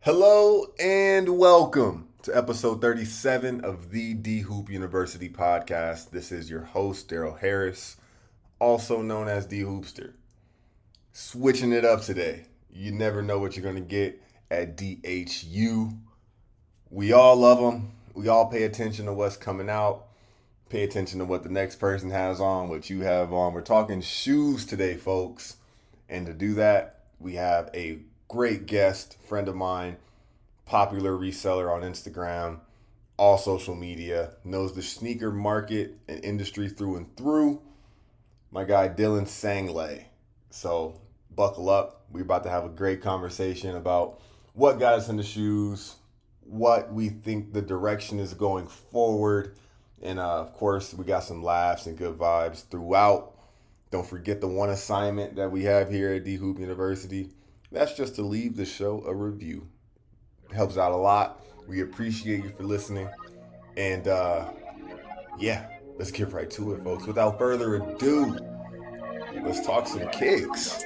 Hello and welcome to episode 37 of the D Hoop University podcast. This is your host, Daryl Harris, also known as D Hoopster. Switching it up today. You never know what you're going to get at DHU. We all love them. We all pay attention to what's coming out. Pay attention to what the next person has on, what you have on. We're talking shoes today, folks. And to do that, we have a great guest, friend of mine, popular reseller on Instagram, all social media, knows the sneaker market and industry through and through. My guy, Dylan Sanglay. So buckle up. We're about to have a great conversation about what got us into shoes, what we think the direction is going forward. And of course, we got some laughs and good vibes throughout. Don't forget the one assignment that we have here at D Hoop University. That's just to leave the show a review. It helps out a lot. We appreciate you for listening. And yeah, let's get right to it, folks. Without further ado, let's talk some kicks.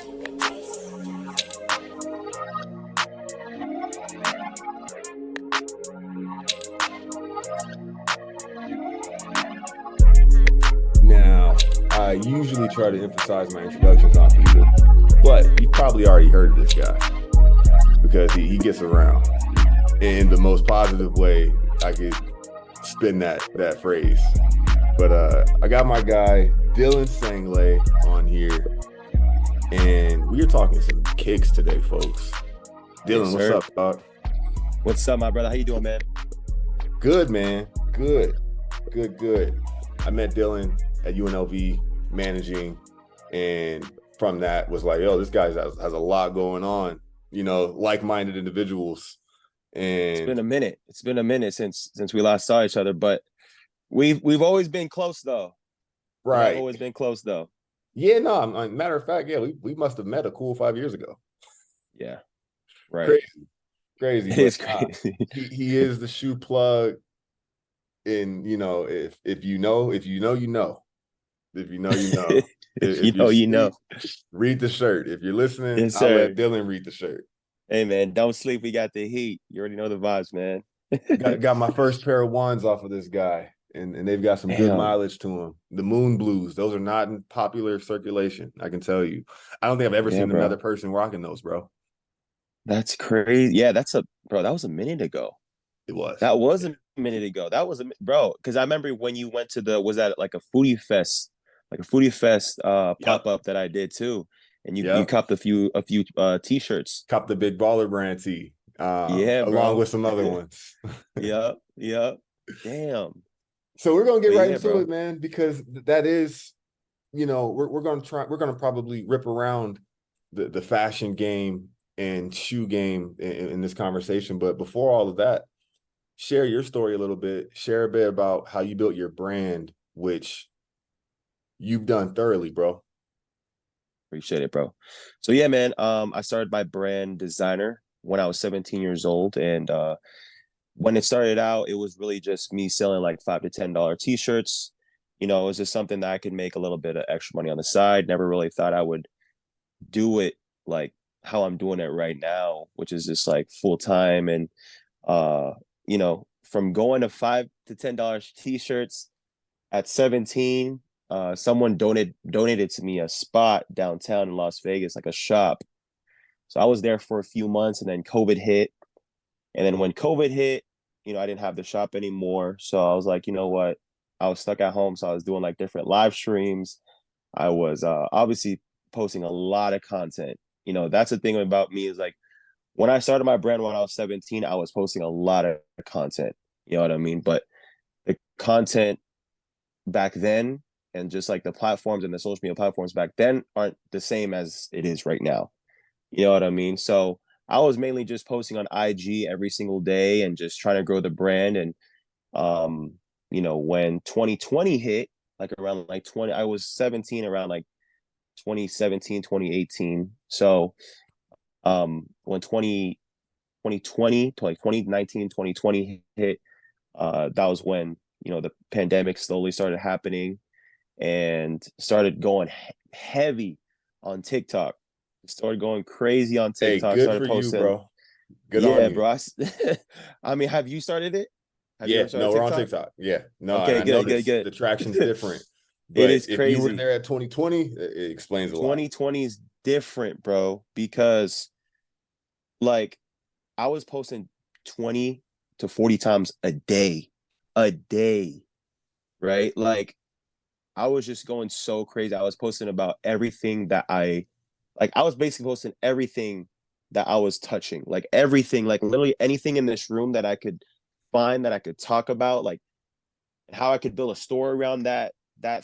Now, I usually try to emphasize my introductions on people, but you've probably already heard of this guy because he gets around in the most positive way I could spin that phrase. But I got my guy Dylan Sanglay on here, and we are talking some kicks today, folks. Dylan, Yes, what's up, dog? What's up, my brother? How you doing, man? Good, man. Good. I met Dylan at UNLV managing, and from that was like, yo, this guy has a lot going on, like-minded individuals. And It's been a minute since we last saw each other, but we've always been close though. We have right. always been close though. Yeah, no, matter of fact, yeah, we must have met a cool 5 years ago. Yeah, right. Crazy. It But is crazy. he is the shoe plug. And if you know, you know. If you know, you know. If you If know, you're you know. read the shirt. If you're listening, Yes, I'll sir. let Dylan read the shirt. Hey, man, don't sleep. We got the heat. You already know the vibes, man. Got my first pair of ones off of this guy, and they've got some good Damn. mileage to them. The Moon Blues, those are not in popular circulation. I can tell you. I don't think I've ever Yeah, seen another bro. person rocking those, bro. That's crazy. Yeah, bro. That was a minute ago. It was. That was a minute ago. That was bro. Because I remember when you went to was that like a foodie fest pop Yep. up that I did too, and you Yep. copped a few t-shirts. Cop the Big Baller Brand tee, Yeah, along bro. with some other ones. Yep, yep. Damn. So we're gonna get But right yeah, into it, bro. man, because that is, we're gonna probably rip around the fashion game and shoe game in this conversation. But before all of that, share your story a little bit. Share a bit about how you built your brand, which you've done thoroughly, bro. Appreciate it, bro. So yeah, man. I started my brand designer when I was 17 years old, and when it started out, it was really just me selling like $5 to $10 t-shirts. It was just something that I could make a little bit of extra money on the side. Never really thought I would do it like how I'm doing it right now, which is just like full time. And uh, from going to $5 to $10 t-shirts at 17, someone donated to me a spot downtown in Las Vegas, like a shop. So I was there for a few months, and then COVID hit. And then when COVID hit, I didn't have the shop anymore. So I was like, you know what? I was stuck at home. So I was doing like different live streams. I was obviously posting a lot of content. That's the thing about me is like when I started my brand when I was 17, I was posting a lot of content. You know what I mean? But the content back then and just like the platforms and the social media platforms back then aren't the same as it is right now. You know what I mean? So I was mainly just posting on IG every single day and just trying to grow the brand. And um, when 2020 hit, like around like 20, I was 17 around like 2017, 2018. So when 2020 to like 2019, 2020 hit, that was when, the pandemic slowly started happening and started going heavy on TikTok. Started going crazy on Hey, TikTok, good started for you, posting. bro. Good on Yeah, you. bro. I mean, have you started it? Have you Yeah, ever no, started we're on TikTok? TikTok. Yeah, no, and Okay, I good, good, noticed good. the traction's different. It But is if you were crazy. there at 2020, it explains a lot. 2020 is different, bro, because like I was posting 20 to 40 times a day, right? Like I was just going so crazy. I was posting about everything that I was basically posting everything that I was touching, like everything, like literally anything in this room that I could find that I could talk about, like how I could build a story around that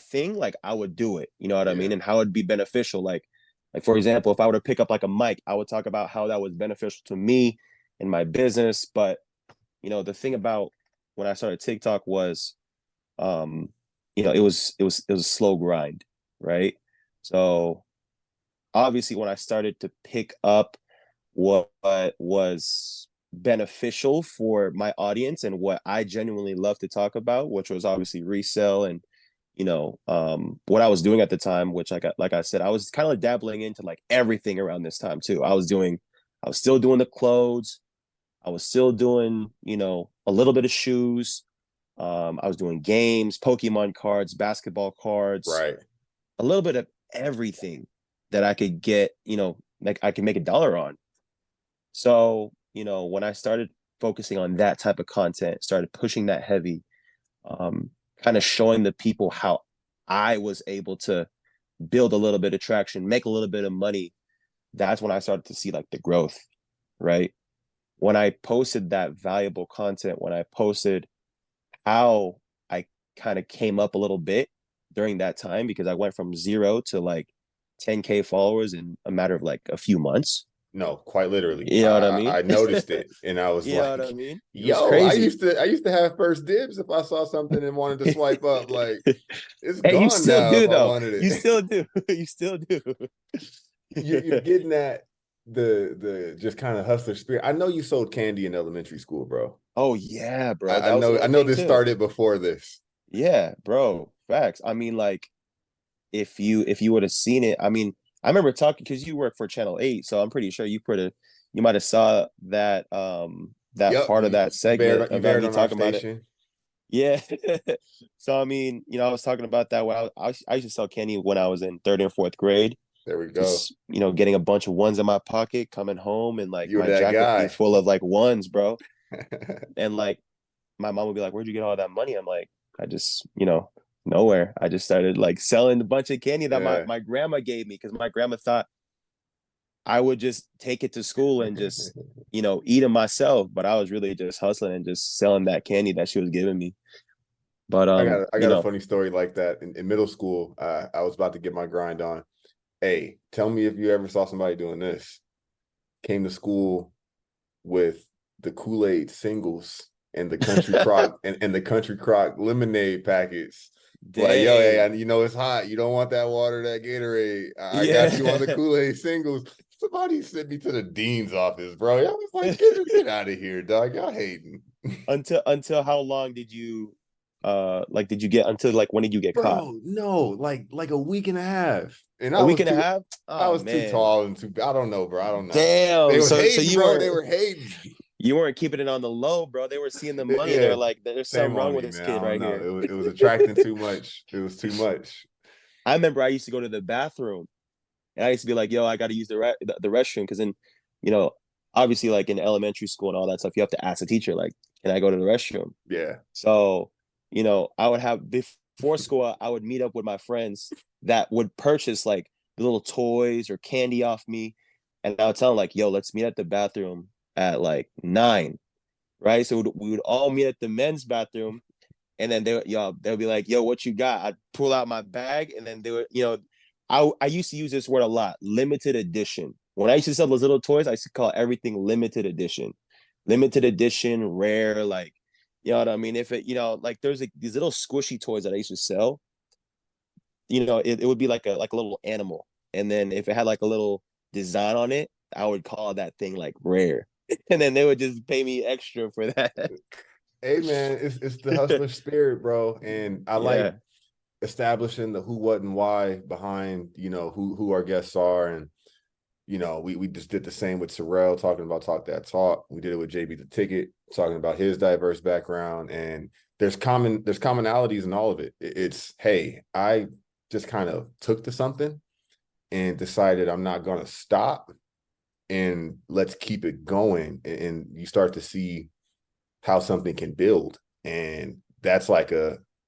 thing, like I would do it. You know what I Yeah, mean? And how it'd be beneficial. Like for example, if I were to pick up like a mic, I would talk about how that was beneficial to me and my business. But the thing about when I started TikTok was um, it was a slow grind, right? So obviously when I started to pick up what was beneficial for my audience and what I genuinely love to talk about, which was obviously resale and what I was doing at the time, which like I said, I was kind of like dabbling into like everything around this time too. I was still doing the clothes, I was still doing, a little bit of shoes. I was doing games, Pokemon cards, basketball cards, right. a little bit of everything that I could get, like I could make a dollar on. So, when I started focusing on that type of content, started pushing that heavy, kind of showing the people how I was able to build a little bit of traction, make a little bit of money, that's when I started to see like the growth, right? When I posted that valuable content, when I posted how I kind of came up a little bit during that time, because I went from 0 to like 10K followers in a matter of like a few months. No, quite literally. You know what I I mean? noticed it and I was You know what I like, mean? It was yo, crazy. I used to have first dibs if I saw something and wanted to swipe up. Like it's Hey, you gone still now if do I though. wanted You it. still do. You still do. You're getting at the just kind of hustler spirit. I know you sold candy in elementary school, bro. Oh yeah, bro. That was I another know thing this too. started before this. Yeah, bro. Facts. I mean, like if you would have seen it, I mean, I remember talking because you work for Channel 8, so I'm pretty sure you might have saw that Yep, part of that segment you've about aired me on our talking about it. station. Yeah. So I mean, I was talking about that when I used to sell candy when I was in third and fourth grade. There we go. Just, getting a bunch of ones in my pocket, coming home and like You're my that jacket would be guy. full of like ones, bro. And like my mom would be like, "Where'd you get all that money?" I'm like, I just, nowhere. I just started like selling a bunch of candy that my, Yeah. my grandma gave me because my grandma thought I would just take it to school and just, eat it myself. But I was really just hustling and just selling that candy that she was giving me. But I got a funny story like that in middle school. I was about to get my grind on. Hey, tell me if you ever saw somebody doing this. Came to school with the Kool-Aid singles and the country crock and the country crock lemonade packets. Like, yo, hey, dang. you know it's hot. You don't want that water, that Gatorade. I got you on the Yeah. Kool-Aid singles. Somebody sent me to the dean's office, bro. I was like, get out of here, dog. Y'all hating. Until how long did you like did you get until like when did you get caught? Bro, no, like a week and a half. And A week and a half? I Oh was too man. tall and too I don't know, bro. I don't know. They Damn. was So hating, you bro. They weren't were hating. you weren't keeping it on the low, bro. They were seeing the money and they Yeah, were like, there's shame something on wrong with me, this man. I kid don't right know. here. It was attracting too much. It was too much. I remember I used to go to the bathroom and I used to be like, yo, I got to use the restroom because then, you know, obviously like in elementary school and all that stuff, you have to ask the teacher, like, can I go to the restroom? Yeah. So, I would have before school, I would meet up with my friends that would purchase like little toys or candy off me. And I would tell them like, yo, let's meet at the bathroom at like 9. Right. So we would all meet at the men's bathroom. And then they'll be like, yo, what you got? I'd pull out my bag and then they would, I used to use this word a lot, limited edition. When I used to sell those little toys, I used to call everything limited edition. Limited edition, rare, like, you know what I mean? If it, like there's like these little squishy toys that I used to sell, it would be like a little animal. And then if it had like a little design on it, I would call that thing like rare. And then they would just pay me extra for that. Hey man, it's the hustler spirit, bro. And I like Yeah. establishing the who, what, and why behind, who our guests are. And we just did the same with Sorrell, talking about Talk That Talk. We did it with JB the Ticket, talking about his diverse background. And there's commonalities in all of it. It's, hey, I just kind of took to something and decided I'm not gonna stop, and let's keep it going. And you start to see how something can build. And that's like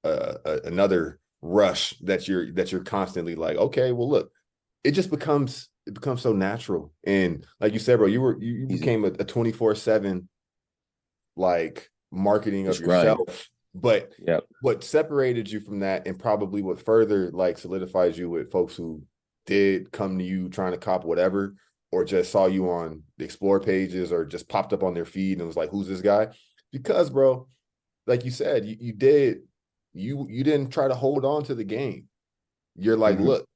another rush that you're constantly like, okay, well, look, it becomes so natural. And like you said, bro, you Easy. became a 24/7 like marketing of Just grind. yourself. But Yep. what separated you from that, and probably what further like solidifies you with folks who did come to you trying to cop whatever, or just saw you on the explore pages, or just popped up on their feed and was like, who's this guy? Because, bro, like you said, you didn't try to hold on to the game. You're like, Mm-hmm. look,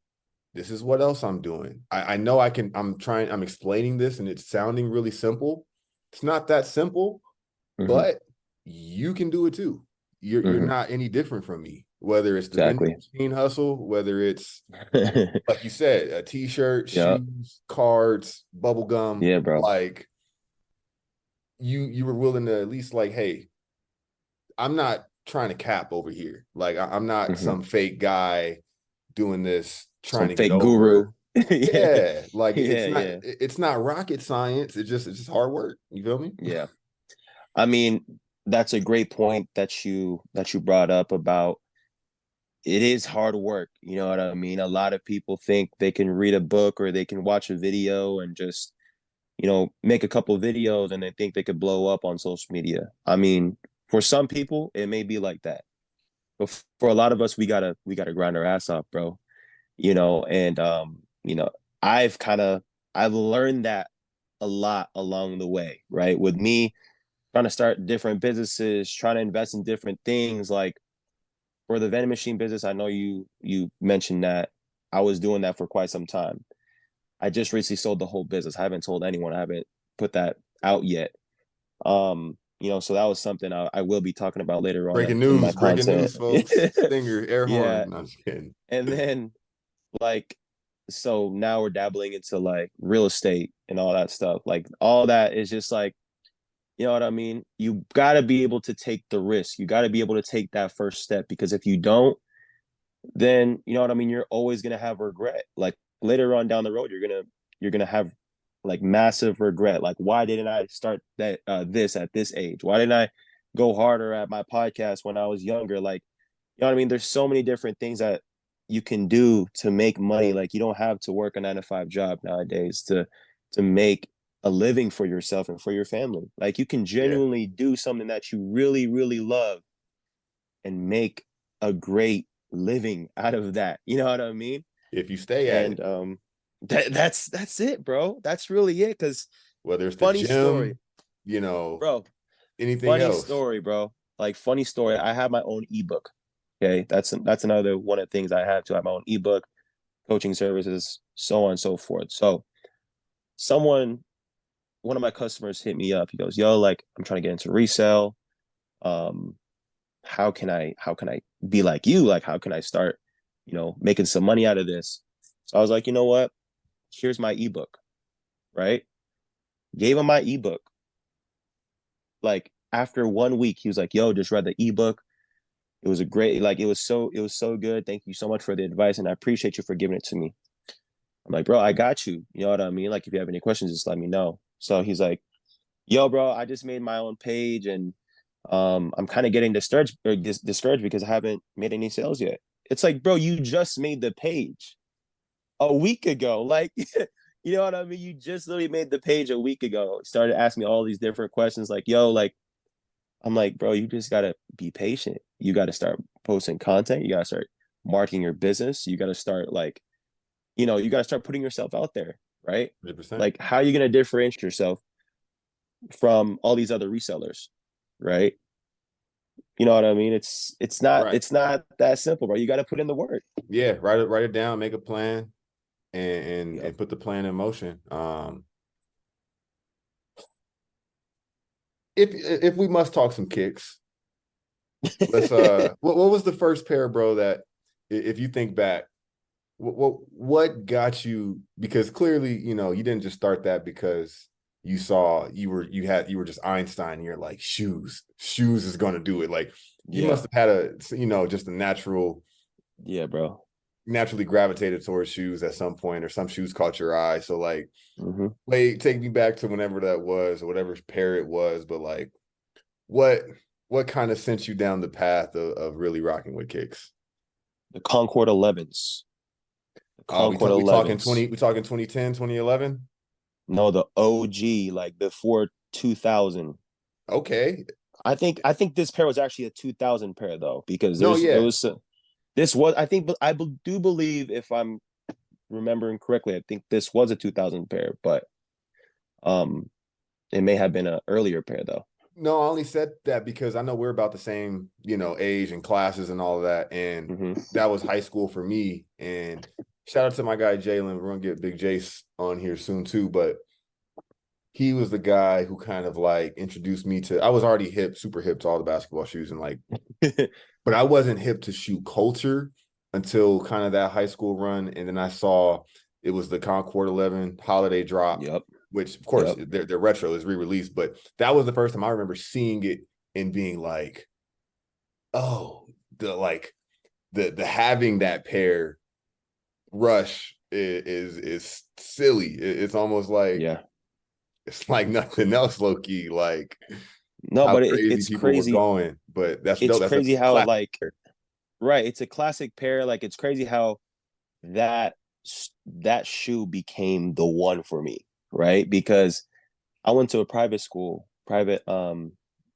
this is what else I'm doing. I know I'm explaining this and it's sounding really simple. It's not that simple, Mm-hmm. but you can do it too. You're Mm-hmm. not any different from me. Whether it's the vending Exactly. machine hustle, whether it's like you said, a t-shirt, Yep. shoes, cards, bubble gum, Yeah, bro. like you were willing to at least like, hey, I'm not trying to cap over here. Like I'm not Mm-hmm. some fake guy doing this trying Some to get fake over. guru. Yeah. Yeah, like Yeah, yeah. it's not rocket science. It's just hard work. You feel me? Yeah. I mean, that's a great point that you brought up about it is hard work. You know what I mean? A lot of people think they can read a book or they can watch a video and just, make a couple videos and they think they could blow up on social media. I mean, for some people, it may be like that. But for a lot of us, we gotta grind our ass off, bro. And I've kind of I've learned that a lot along the way, right? With me trying to start different businesses, trying to invest in different things. Like for the vending machine business, I know you mentioned that I was doing that for quite some time. I just recently sold the whole business. I haven't told anyone. I haven't put that out yet. So that was something I will be talking about later on in my Breaking content. news, folks. Stinger, air Yeah. horn. No, I'm just kidding. And then like so now we're dabbling into like real estate and all that stuff. Like all that is just like, you know what I mean? You got to be able to take the risk. You got to be able to take that first step because if you don't, then you know what I mean, you're always going to have regret. Like later on down the road, you're going to have like massive regret. Like why didn't I start that this at this age? Why didn't I go harder at my podcast when I was younger? Like, you know what I mean? There's so many different things that you can do to make money. Like you don't have to work a 9 to 5 job nowadays to make a living for yourself and for your family. Like you can Yeah. genuinely do something that you really, really love and make a great living out of that. You know what I mean? If you stay at it, And that's it, bro. That's really it. Cause whether it's the funny story, gym, you know, bro. anything Funny else. story, bro. Like funny story. I have my own ebook. Okay, that's another one of the things I have to have my own ebook, coaching services, so on and so forth. So someone, one of my customers hit me up. He goes, "Yo, like I'm trying to get into resale. Um, how can I be like you? Like how can I start, making some money out of this?" So I was like, you know what? Here's my ebook, right? Gave him my ebook. Like after 1 week, he was like, "Yo, just read the ebook. It was a great, like it was so good. Thank you so much for the advice, and I appreciate you for giving it to me." I'm like, "Bro, I got you. You know what I mean? Like if you have any questions, just let me know." So he's like, "Yo, bro, I just made my own page, and I'm kind of getting discouraged because I haven't made any sales yet." It's like, bro, you just made the page a week ago. Like, you know what I mean? You just literally made the page a week ago. Started asking me all these different questions, like, "Yo, like." I'm like, bro, you just gotta be patient. You gotta start posting content. You gotta start marketing your business. You gotta start like, you gotta start putting yourself out there, right? 100%. Like, how are you gonna differentiate yourself from all these other resellers, right? You know what I mean? It's not Right. it's not that simple, bro. You gotta put in the work. Yeah. Write it down, make a plan, and Yep. put the plan in motion. If we must talk some kicks, let's what was the first pair, bro, that if you think back, what got you? Because clearly, you didn't just start that because you saw you were just Einstein. And you're like shoes is going to do it. Like you Yeah. must have had just a Yeah, bro. naturally gravitated towards shoes at some point, or some shoes caught your eye. So like, Hmm. wait, take me back to whenever that was, or whatever pair it was. But like, what what kind of sent you down the path of really rocking with kicks? The Concord 11s. The We Concord talk, we talking 11s. 20 we talking 2010, 2011. No, the OG, like before 2000. Okay. I think this pair was actually a 2000 pair though, because No, it yeah. was this was I think I do believe, if I'm remembering correctly, I think this was a 2000 pair, but um it may have been an earlier pair though. No, I only said that because I know we're about the same, age and classes and all of that. And Hmm. that was high school for me. And shout out to my guy Jalen. We're gonna get Big Jace on here soon too. But he was the guy who kind of like introduced me to, I was already super hip to all the basketball shoes, and like, but I wasn't hip to shoe culture until kind of that high school run. And then I saw it was the Concord 11 holiday drop, Yep. which of course Yep. their retro is re-released, but that was the first time I remember seeing it and being like, oh, the having that pair rush is silly. It's almost like Yeah. it's like nothing else, low key, like No, how but crazy it's people were crazy. going. But that's It's dope. That's a crazy how, classic. like, right, it's a classic pair. Like, it's crazy how that that shoe became the one for me, right? Because I went to a private school, private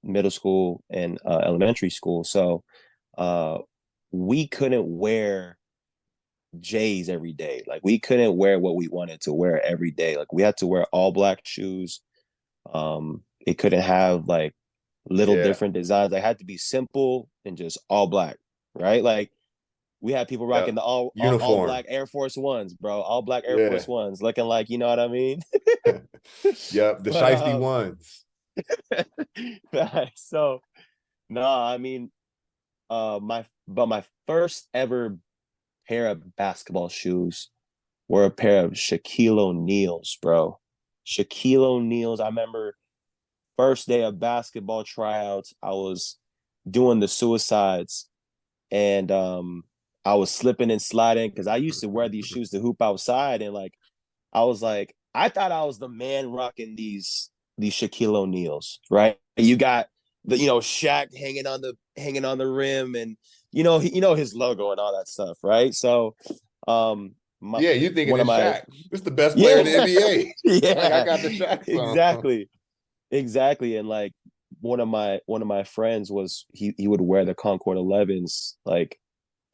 middle school and elementary school. So uh we couldn't wear J's every day. Like, we couldn't wear what we wanted to wear every day. Like, we had to wear all black shoes. It couldn't have like little Yeah. different designs. They had to be simple and just all black, right? Like, we had people Yeah. rocking the all Uniform. black Air Force Ones, bro. All black Air Yeah. Force Ones, looking like, you know what I mean? Yep. The But shiesty ones. so no, I mean, my first ever pair of basketball shoes were a pair of Shaquille O'Neal's, bro. Shaquille O'Neal's. I remember first day of basketball tryouts, I was doing the suicides, and I was slipping and sliding because I used to wear these shoes to hoop outside, and like I was like, I thought I was the man rocking these Shaquille O'Neals, right? You got the Shaq hanging on the rim, and his logo and all that stuff, right? So, my Yeah, you thinking one of it's my Shaq. This is the best player in the yeah NBA. Like I yeah got the Shaq song. exactly, and like one of my friends was he would wear the Concord 11s like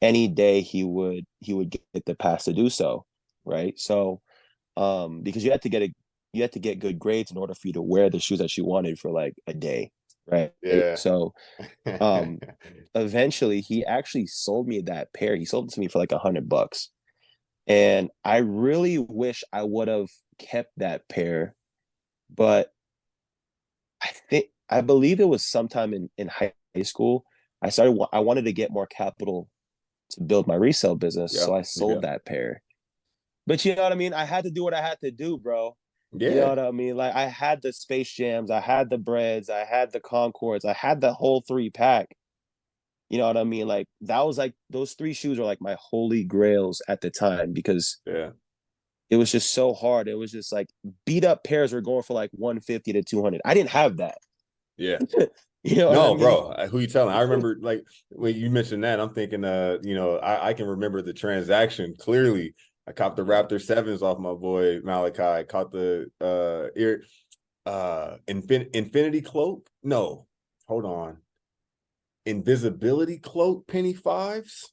any day he would get the pass to do so, right? So because you had to get good grades in order for you to wear the shoes that you wanted for like a day, right? Yeah. So um eventually he actually sold me that pair. He sold it to me for like $100, and I really wish I would have kept that pair, but I believe it was sometime in high school. I wanted to get more capital to build my resale business, Yeah. so I Yeah. sold that pair. But you know what I mean? I had to do what I had to do, bro. You know Yeah. what I mean? Like, I had the Space Jams, I had the Breads, I had the Concords, I had the whole three pack. You know what I mean? Like, that was like those three shoes were like my holy grails at the time, because Yeah. it was just so hard. It was just like beat up pairs were going for like 150 to 200. I didn't have that. Yeah. You know what I No, mean? bro. Who you telling? I remember like when you mentioned that, I'm thinking I can remember the transaction clearly. I caught the Yeah. Raptor sevens off my boy Malachi. Caught the infinity cloak. No, hold on. Invisibility cloak penny fives.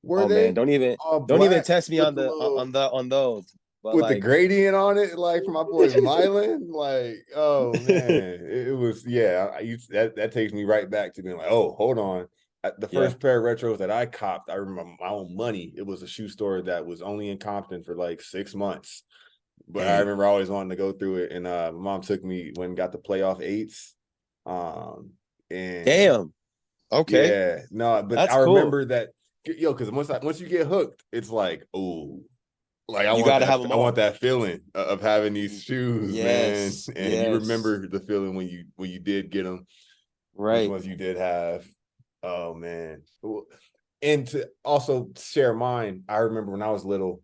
Were Oh man, they don't even all don't even black test me with on the the little on those. But with the like gradient on it, like from my boy Mylan? Like, oh man, it was yeah. That takes me right back to being like, oh, hold on. The yeah. first pair of retros that I copped, I remember my own money. It was a shoe store that was only in Compton for like 6 months. But I Dang. remember always wanting to go through it. And my mom took me when got the playoff eights. Um, and Damn. Okay. yeah, no, but That's I cool. remember that Yo, because once you get hooked, it's like, oh, like You got to have them I want all. that feeling of having these shoes, man. Yes, And you yes, remember the feeling when you did get them, which right. ones you did have. Oh man. And to also share mine, I remember when I was little,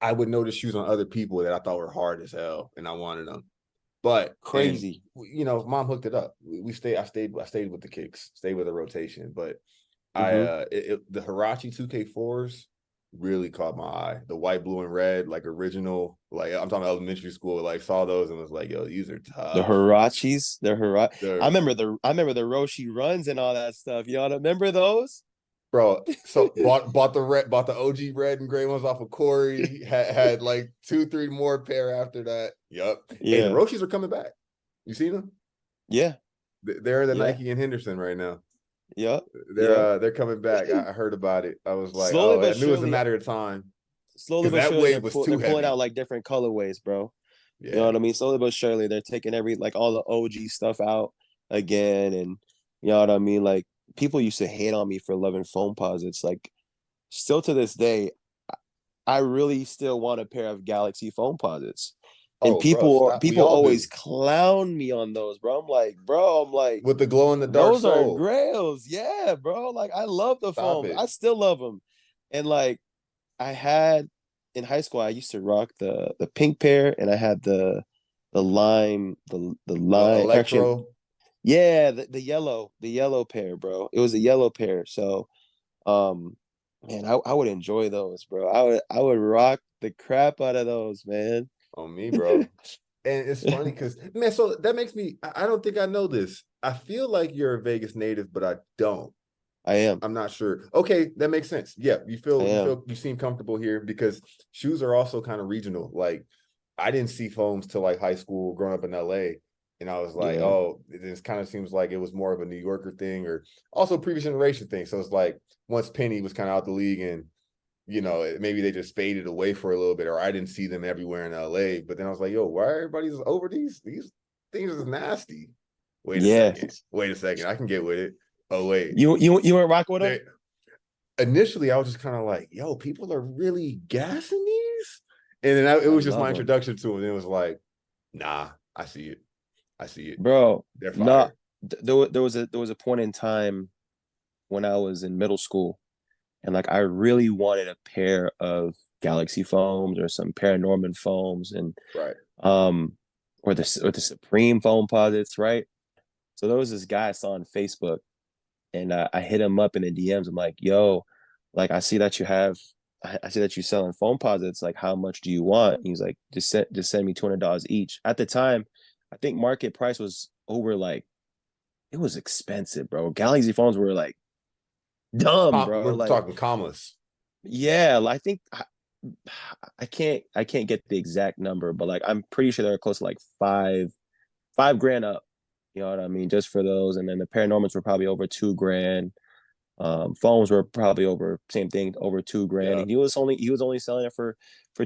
I would notice shoes on other people that I thought were hard as hell, and I wanted them. But and Crazy. mom hooked it up. We stayed. I stayed with the kicks, stayed with the rotation. But Hmm. the Hirachi 2K4s really caught my eye. The white, blue, and red, like original. Like I'm talking about elementary school. Like saw those and was like, yo, these are The tough. Hirachis, the Hirachi. They're I remember the Roshi runs and all that stuff. You know, remember those? bro. So bought the OG red and gray ones off of Corey. Had like 2, 3 more pair after that. Yep. Hey, the Yeah, Roshis are coming back. You seen them? yeah, They're the yeah, Nike and Henderson right now. yeah, yeah. They're coming back. I heard about it. I was like, Slowly oh, I but knew it was a surely, matter of time slowly because but that surely, wave was they're too pulling out heavy. like different colorways, bro. You know Yeah. what I mean? Slowly but surely, they're taking like all the OG stuff out again, and you know what I mean. Like people used to hate on me for loving foam posits. Like still to this day, I really still want a pair of Galaxy foam posits. And Oh, bro, stop. We people all always do. clown me on those, bro. I'm like, With the glow in the dark those are soul. grails. Yeah, bro. Like I love the Stop foams. it. I still love them. And like I had in high school, I used to rock the pink pair and I had the lime actually Electro. yeah, the yellow pair, bro. It was a yellow pair. So um man, I would enjoy those, bro. I would rock the crap out of those, man. On me, bro. And it's funny because man, so that makes me I don't think I know this. I feel like you're a Vegas native, but I don't. I am. I'm not sure. Okay, that makes sense. Yeah, I am. you seem comfortable here because shoes are also kind of regional. Like I didn't see foams till like high school, growing up in LA. And I was like, Yeah. oh, this kind of seems like it was more of a New Yorker thing or also previous generation thing. So it's like once Penny was kind of out the league and maybe they just faded away for a little bit, or I didn't see them everywhere in LA. But then I was like, yo, why everybody's over these? These things is nasty. Wait a Yeah. second. Wait a second. I can get with it. Oh, wait. You weren't rock with them? They, initially I was just kind of like, yo, people are really gassing these. And then it I was just my love them. introduction to it. And it was like, nah, I see it. I see it. Bro, They're not fire. there was a point in time when I was in middle school and like I really wanted a pair of Galaxy foams or some Paranorman foams and Right. um or the Supreme foam posits, right? So there was this guy I saw on Facebook and I hit him up in the DMs. I'm like, yo, like I see that you selling phone posits. Like, how much do you want? And he's like, just send me $200 each. At the time, I think market price was over like it was expensive, bro. Galaxy phones were like dumb, bro. We're Like, talking commas. yeah, like, I think I can't get the exact number, but like I'm pretty sure they're close to like five grand up. You know what I mean? Just for those, and then the Paranormals were probably over 2 grand. Phones were probably over same thing, over 2 grand, Yeah. and he was only selling it for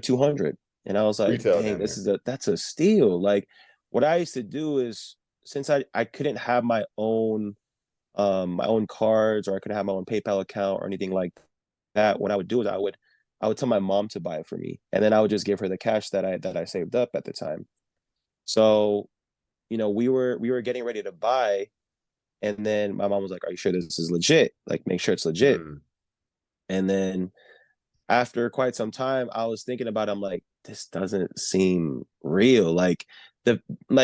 200. And I was like, Retail dang, down there. that's a steal. Like what I used to do is since I couldn't have my own cards or I couldn't have my own PayPal account or anything like that, what I would do is I would tell my mom to buy it for me, and then I would just give her the cash that I saved up at the time. So you know we were getting ready to buy, and then my mom was like, "Are you sure this is legit? Like, make sure it's legit." Mm. And then after quite some time, I was thinking about it, I'm like, this doesn't seem real. The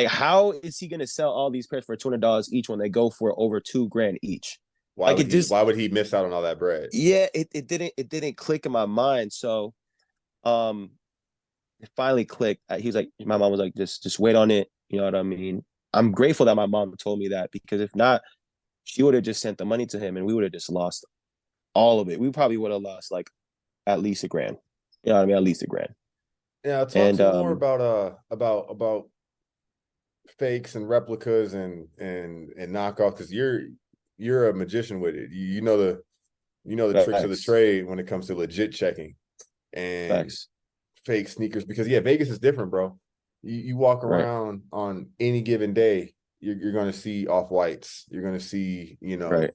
how is he gonna sell all these pairs for $200 each when they go for over 2 grand each? Like it just Why would he miss out on all that bread? yeah, it didn't click in my mind. So um it finally clicked. He was like, my mom was like, just wait on it. You know what I mean? I'm grateful that my mom told me that because if not, she would have just sent the money to him and we would have just lost all of it. We probably would have lost like at least a grand. You know what I mean? At least a grand. Yeah, talk And some more about fakes and replicas and knockoffs because you're a magician with it. You know the tricks of the facts, trade when it comes to legit checking and facts, fake sneakers because yeah, Vegas is different, bro. You walk right, around on any given day, you're going to see off whites. You're going to see, right.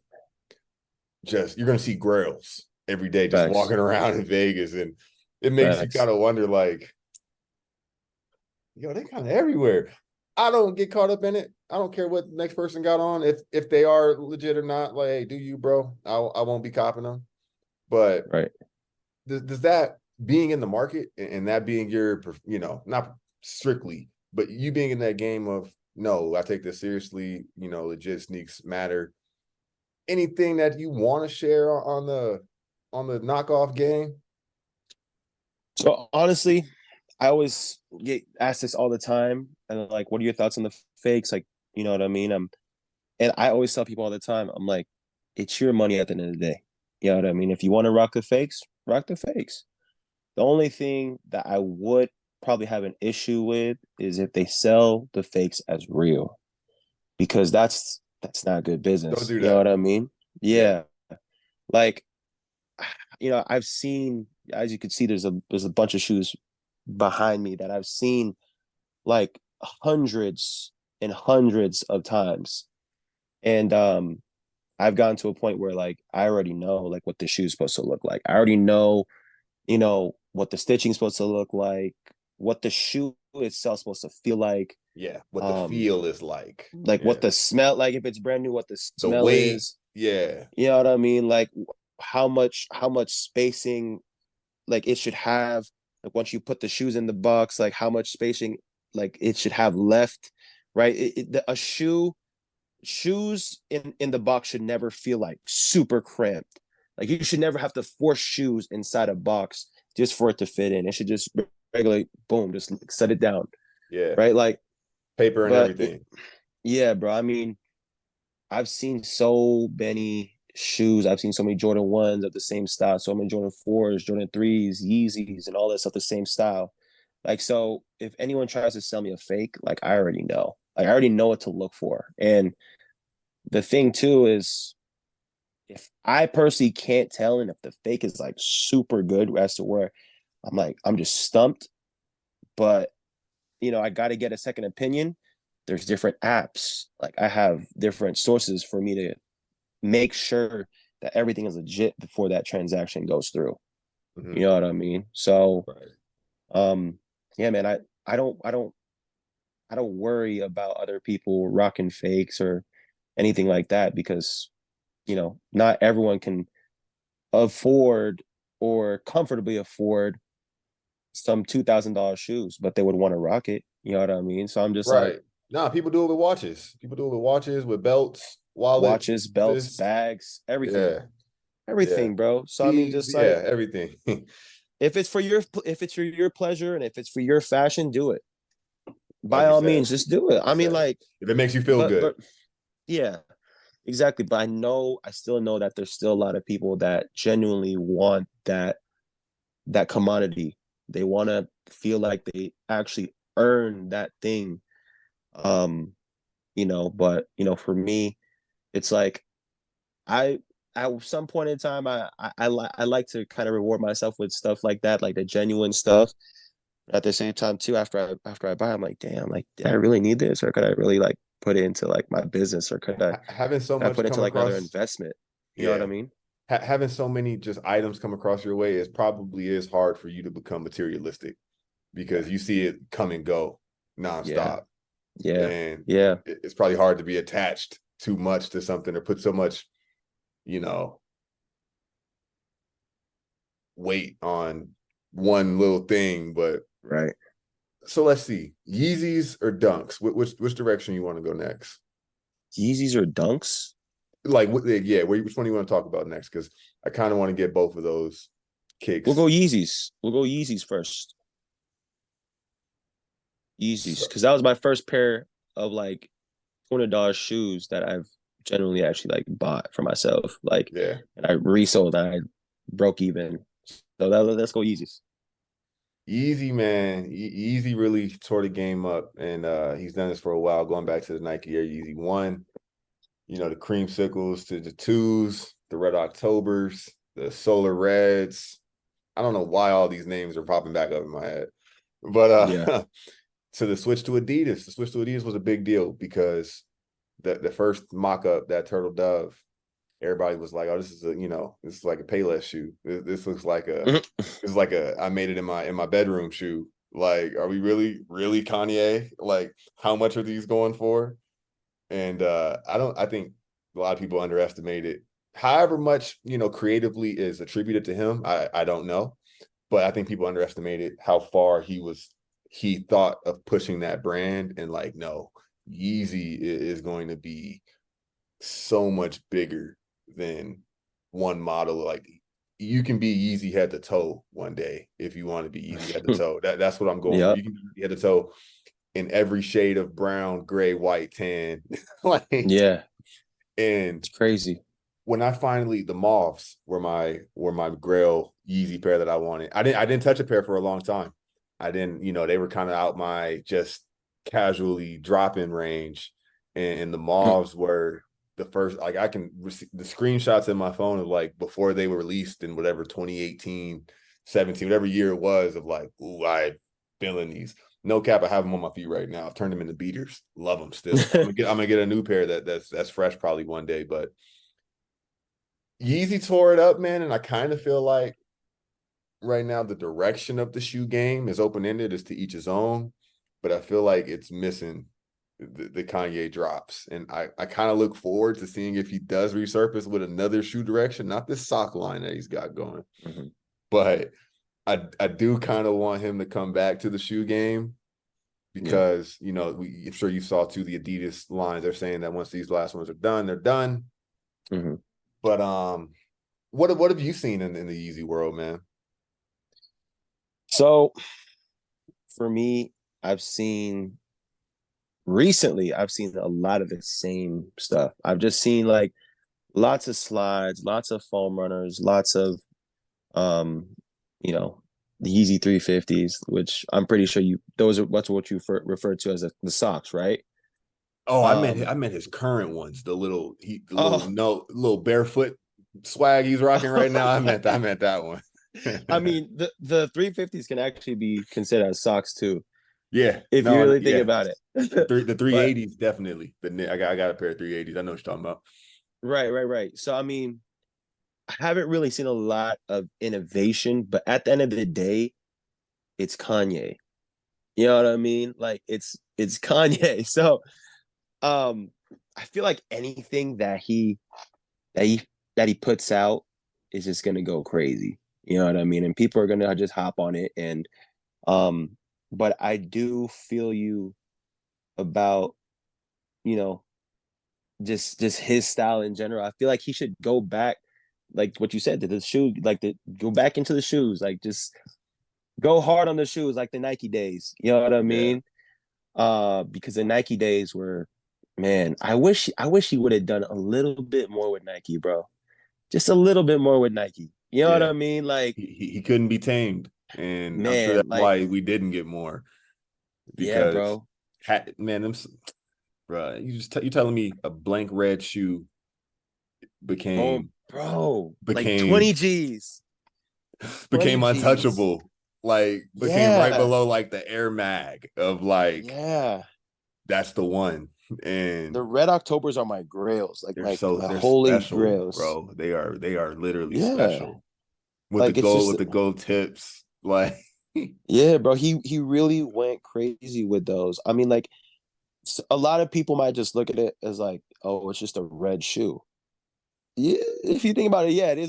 just you're gonna see grails every day just Facts. walking around in Vegas, and it makes you Facts. kind of wonder, like, yo, they kind of everywhere. I don't get caught up in it. I don't care what the next person got on. If they are legit or not, like, hey, do you, bro? I won't be copping them. But Right. does that being in the market and that being your, not strictly, but you being in that game of, no, I take this seriously, legit sneaks matter. Anything that you want to share on the knockoff game? So honestly, I always get asked this all the time, and like, what are your thoughts on the fakes? Like, you know what I mean? And I always tell people all the time, I'm like, it's your money at the end of the day. You know what I mean? If you want to rock the fakes, rock the fakes. The only thing that I would probably have an issue with is if they sell the fakes as real, because that's not good Don't business. do You know that. what I mean? Yeah. Yeah. Like, I've seen, as you can see, there's a bunch of shoes behind me that I've seen like hundreds and hundreds of times. And I've gotten to a point where like I already know like what the shoe's supposed to look like. I already know, what the stitching's supposed to look like, what the shoe itself supposed to feel Yeah. What the feel is like. like what Yeah. the smell, like if it's brand new, what the The smell weight. is. Yeah. You know what I mean? Like how much spacing like it should have, like once you put the shoes in the box, like how much spacing like it should have left, right? A shoes in the box should never feel like super cramped. Like you should never have to force shoes inside a box just for it to fit in. It should just regulate, boom, just set it down, Yeah. right? Like, Paper and but everything. yeah, bro. I mean, I've seen so many shoes. I've seen so many Jordan 1s of the same style, so many Jordan 4s, Jordan 3s, Yeezys, and all that stuff the same style. Like, so if anyone tries to sell me a fake, like I already know. Like I already know what to look for. And the thing too is if I personally can't tell and if the fake is like super good as to where I'm like, I'm just stumped, but I gotta get a second opinion. There's different apps. Like I have different sources for me to make sure that everything is legit before that transaction goes through. You Mm-hmm. know what I mean? So, Right. um, yeah, man, I don't worry about other people rocking fakes or anything like that because not everyone can afford or comfortably afford some $2,000 shoes, but they would want to rock it. You know what I mean? So I'm just like Right. Nah, people do it with watches. People do it with watches, with belts, wallets. watches, belts, This. bags, everything, Yeah. Yeah. everything, bro. So I mean, Tees. just like Yeah. Everything. if it's for your pleasure and if it's for your fashion, do it. By Like you all said. means, just do it. Like you I mean, said. like, If it makes you feel but good. yeah, exactly. But I still know that there's still a lot of people that genuinely want that commodity. They want to feel like they actually earn that thing. Um, but for me, it's like I at some point in time I like to kind of reward myself with stuff like that, like the genuine stuff. At the same time too, after I buy, I'm like, damn, like did I really need this, or could I really like put it into like my business, or Having so could I much put it into come like another across. investment? You know what I Yeah. mean? Having so many just items come across your way is probably is hard for you to become materialistic Yeah, because you see it come and go yeah, nonstop. yeah, And yeah. it's probably hard to be attached too much to something or put so much, you know, weight on one little thing. But Right. so let's see, Yeezys or Dunks? Which direction you want to go next? Yeezys or Dunks? Like, yeah, which one do you want to talk about next? Because I kind of want to get both of those We'll kicks. go Yeezys. We'll go Yeezys first. Yeezys, So, because that was my first pair of like $200 shoes that I've generally actually like bought for myself. Like, yeah, and I resold and I broke even. So let's go Yeezys. Easy man, Easy really tore the game up, and he's done this for a while. Going back to the Nike Air Yeezy 1, the creamsicles to the twos, the Red Octobers, the Solar Reds. I don't know why all these names are popping back up in my head, but Yeah. to the switch to Adidas. The switch to Adidas was a big deal because the first mock up, that Turtle Dove, everybody was like, "Oh, this is this is like a Payless shoe. This looks like I made it in my bedroom shoe. Like, are we really Kanye? Like, how much are these going for?" And I think a lot of people underestimate it. However much, creatively is attributed to him, I don't know. But I think people underestimated how far he thought of pushing that brand, and like, no, Yeezy is going to be so much bigger than one model. Like, you can be Yeezy head to toe one day if you want to be Yeezy head to toe. That's what I'm going for. Yep. You can be head to toe in every shade of brown, gray, white, tan. Like, Yeah. and It's crazy. when I finally, the mauves were my grail Yeezy pair that I wanted. I didn't touch a pair for a long time. I didn't, they were kind of out my just casually drop in range, and the mauves were the first. Like, I can the screenshots in my phone of like before they were released in whatever 2018, 17, whatever year it was, of like, ooh, I feeling these. No cap, I have them on my feet right now. I've turned them into beaters. Love them still. I'm gonna get a new pair that's fresh probably one day, but Yeezy tore it up, man, and I kind of feel like right now the direction of the shoe game is open ended, is to each his own, but I feel like it's missing the Kanye drops, and I kind of look forward to seeing if he does resurface with another shoe direction, not this sock line that he's got going, Mm-hmm. but I do kind of want him to come back to the shoe game Yeah. because I'm sure you saw too the Adidas lines. They're saying that once these last ones are done, they're done. Mm-hmm. But what have you seen in the Yeezy world, man? So for me, I've seen I've seen a lot of the same stuff. I've just seen like lots of slides, lots of foam runners, lots of um, you know, the Yeezy 350s, which I'm pretty sure that's what you refer to as the socks, right? Oh, I Um, meant his current ones, the little oh, no little barefoot swag he's rocking right now. I meant that one. I mean the 350s can actually be considered as socks too, Yeah, if you no, really think yeah, about the it. three But eighties definitely. I got a pair of 380s. I know what you're talking about. right. So I mean, I haven't really seen a lot of innovation, but at the end of the day, it's Kanye. You know what I mean? Like it's Kanye. So um I feel like anything that he that he puts out is just gonna go crazy. You know what I mean? And people are gonna just hop on it. And um, but I do feel you about, you know, just his style in general. I feel like he should go back, like what you said, to the shoe, like the go back into the shoes, like just go hard on the shoes, like the Nike days. You know what I Yeah, mean? Because the Nike days were, man, I wish he would have done a little bit more with Nike, bro. Just a little bit more with Nike. You know what yeah. I mean? Like, He couldn't be tamed, and I'm sure man, that's like, why we didn't get more yeah, because, bro. man, bro, you telling me a blank red shoe Oh, became bro. Like became 20 G's. 20 became G's. untouchable, like became right Yeah. below like the Air Mag of like, Yeah. that's the one. And The Red Octobers are my grails, like my they're holy special, grails. bro. They are literally Yeah. special with Like it's just the gold tips. Like, yeah, bro. He really went crazy with those. I mean, like a lot of people might just look at it as like, oh, it's just a red shoe. Yeah, if you think about it, yeah, it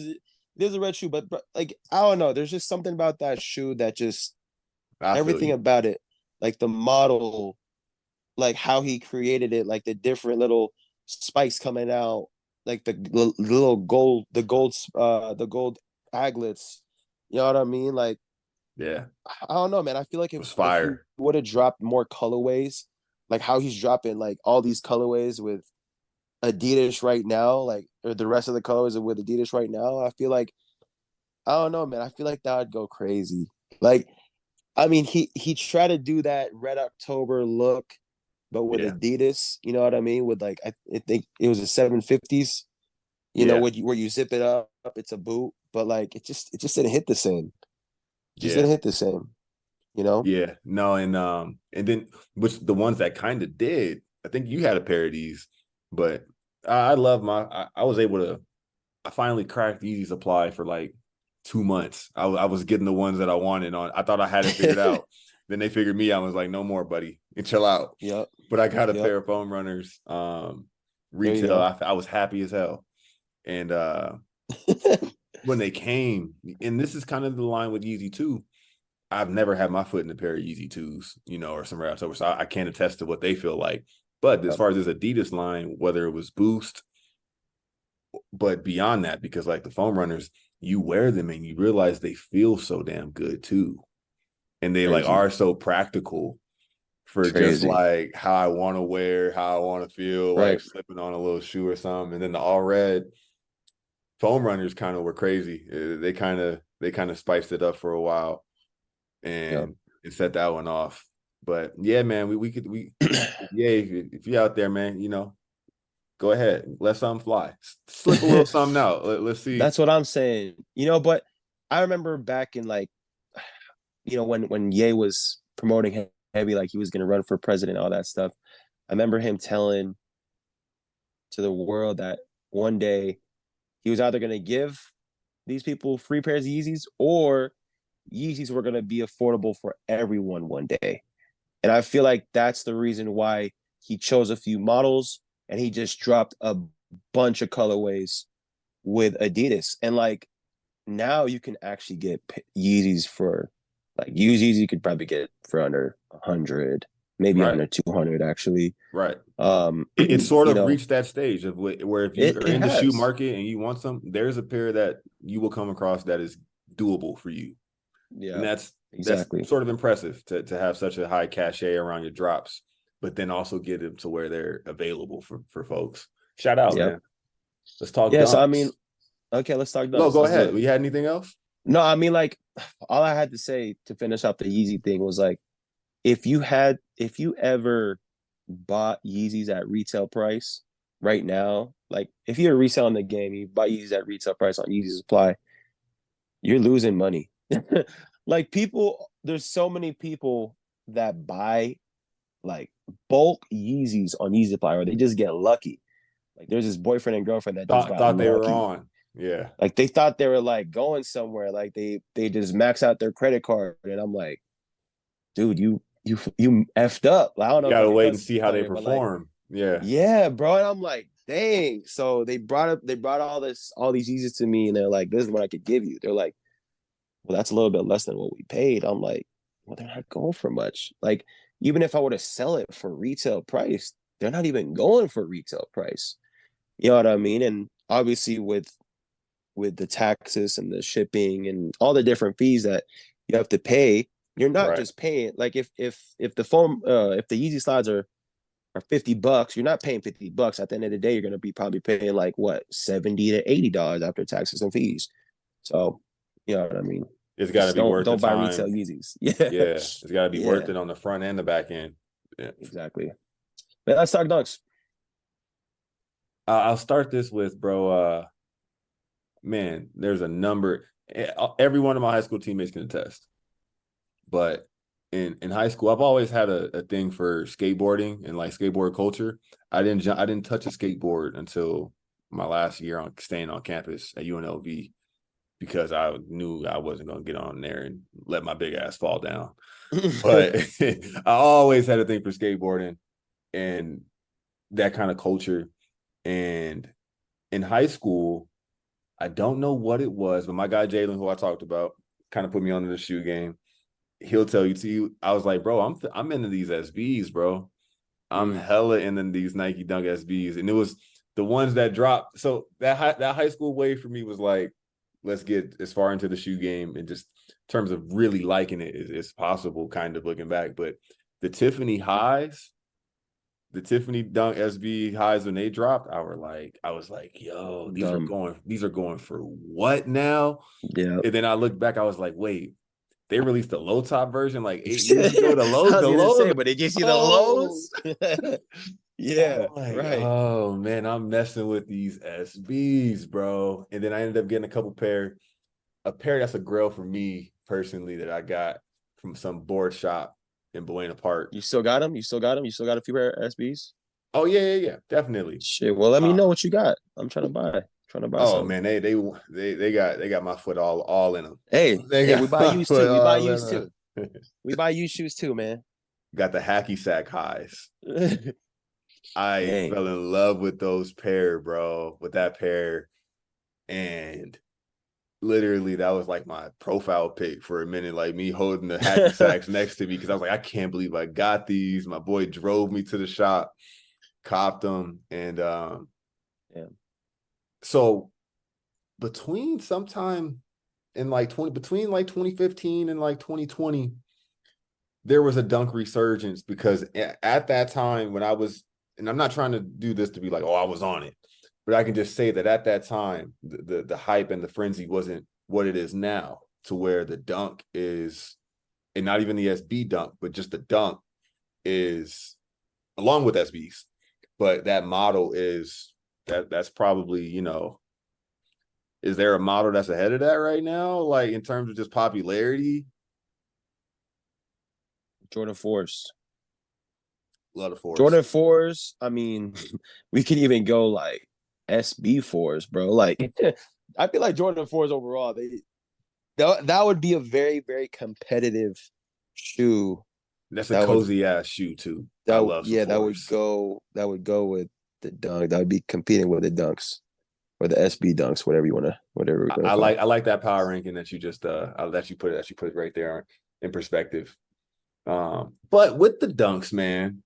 is a red shoe, but like I don't know, there's just something about that shoe that just I feel everything you. about it, like the model, like how he created it, like the different little spikes coming out, like the little the gold aglets. You know what I mean? Like Yeah, I don't know, man. I feel like it was if he fire. would have dropped more colorways, like how he's dropping like all these colorways with Adidas right now, like or the rest of the colors with Adidas right now, I feel like I don't know, man. I feel like that would go crazy. Like, I mean, he tried to do that Red October look, but with Yeah, Adidas. You know what I mean? With like I think it was a 750s. You know, yeah, where you zip it up, it's a boot, but like it just didn't hit the same. It just yeah, didn't hit the same. You know? yeah. No, and then which the ones that kind of did. I think you had a pair of these, but I love I was able to. I finally cracked Yeezy supply for like 2 months. I was getting the ones that I wanted on. I thought I had it figured out. Then they figured me out. I was like, no more, buddy, and chill out. Yep. But I got a Yep. pair of foam runners. There you Retail. go. I was happy as hell. And when they came, and this is kind of the line with Yeezy too. I've never had my foot in a pair of Yeezy 2s, or some Raps over. So I can't attest to what they feel like. But as Yep. far as this Adidas line, whether it was Boost, but beyond that, because like the foam runners, you wear them and you realize they feel so damn good too. And they like Crazy. are so practical for just Crazy. like how I want to wear, how I want to feel, like Right. slipping on a little shoe or something. And then the all red foam runners kind of were crazy. They kind of spiced it up for a while Yep. and set that one off. But yeah, man, yeah, if you're out there, man, go ahead, let something fly, slip a little something out. Let's see. That's what I'm saying. But I remember back in like, when Ye was promoting heavy, like he was gonna run for president, all that stuff. I remember him telling to the world that one day he was either gonna give these people free pairs of Yeezys or Yeezys were gonna be affordable for everyone one day. And I feel like that's the reason why he chose a few models and he just dropped a bunch of colorways with Adidas. And like now you can actually get Yeezys for like used Yeezy you could probably get for under 100, maybe Right, under 200 actually. right. Um, It sort you of know, reached that stage of where if you it are it in the shoe has. market and you want some, there's a pair that you will come across that is doable for you, and Yeah, that's exactly. sort of impressive to have such a high cachet around your drops, but then also get them to where they're available for folks. Shout out, Yep. man. Let's talk Yeah, so I mean, dunks. okay, let's talk No, dunks. go Let's do ahead. it. We had anything else? No, I mean like all I had to say to finish up the Yeezy thing was like if you ever bought Yeezys at retail price right now, like if you're reselling the game, you buy Yeezys at retail price on Yeezy supply, you're losing money. Like there's so many people that buy like bulk Yeezys on Yeezy supply, or they just get lucky. Like there's this boyfriend and girlfriend that just got Thought they were lucky. on. Yeah. Like they thought they were like going somewhere. Like they just max out their credit card, and I'm like, dude, you effed up. Like, I don't You know if gotta anyone wait and else see how felt they it, but like, perform. Yeah. yeah, bro. And I'm like, dang. So they brought all these Yeezys to me, and they're like, this is what I could give you. They're like, well, that's a little bit less than what we paid. I'm like, well, they're not going for much. Like, even if I were to sell it for retail price, they're not even going for retail price. You know what I mean? And obviously with the taxes and the shipping and all the different fees that you have to pay, you're not Right. just paying like if the foam if the Yeezy slides are $50, you're not paying $50. At the end of the day, you're gonna be probably paying like what $70 to $80 after taxes and fees. So you know what I mean? It's gotta Just be worth the don't buy retail time. Yeezys. Yeah. Yeah. It's gotta be worth Yeah, it on the front and the back end. Yeah. exactly. But let's talk dunks. I'll start this with, bro. Man, there's a number. Every one of my high school teammates can attest. But in high school, I've always had a thing for skateboarding and like skateboard culture. I didn't touch a skateboard until my last year on staying on campus at UNLV because I knew I wasn't gonna get on there and let my big ass fall down. But I always had a thing for skateboarding and that kind of culture. And in high school, I don't know what it was, but my guy Jalen, who I talked about, kind of put me onto the shoe game. He'll tell you too. I was like, bro, I'm into these SBs, bro. I'm Mm, hella into these Nike Dunk SBs, and it was the ones that dropped. So that high school wave for me was like, let's get as far into the shoe game and just in terms of really liking it as possible. Kind of looking back, but the Tiffany highs, the Tiffany Dunk SB highs when they dropped, I was like, yo, dumb. these are going for what now? Yeah. And then I looked back, I was like, wait, they released a low top version like 8 years ago. I was The gonna say, lows, but did you see the oh, lows? Yeah, I'm like, right. oh man, I'm messing with these SBs, bro. And then I ended up getting a pair that's a grail for me personally that I got from some board shop in Buena Park. You still got them? You still got them? You still got a few pair of SBs? Oh yeah, definitely. Shit. Well, let me Uh, know what you got. I'm trying to buy. trying to buy Oh some. man, they got my foot all in them. Hey, They hey, we got buy my used foot too. We buy all in used them. too. We buy used shoes too, man. Got the hacky sack highs. I Dang. fell in love with those pair, bro. With that pair, and literally that was like my profile pic for a minute, like me holding the hacky sacks next to me because I was like, I can't believe I got these. My boy drove me to the shop, copped them, and Yeah. so between sometime in like 2015 and like 2020, there was a dunk resurgence because at that time when I was, and I'm not trying to do this to be like, oh, I was on it, but I can just say that at that time, the hype and the frenzy wasn't what it is now, to where the dunk is, and not even the SB dunk, but just the dunk is along with SBs. But that model is that's probably, is there a model that's ahead of that right now? Like in terms of just popularity? Jordan 4s. Love the force. Jordan 4s. I mean, we could even go like SB 4s, bro. Like, I feel like Jordan 4s overall, that would be a very, very competitive shoe. That's a That would cozy ass shoe too. I love some fours. that would go with the dunk. That would be competing with the dunks or the SB dunks, whatever we're gonna call. I like that power ranking that you just that you put right there in perspective. But with the dunks, man.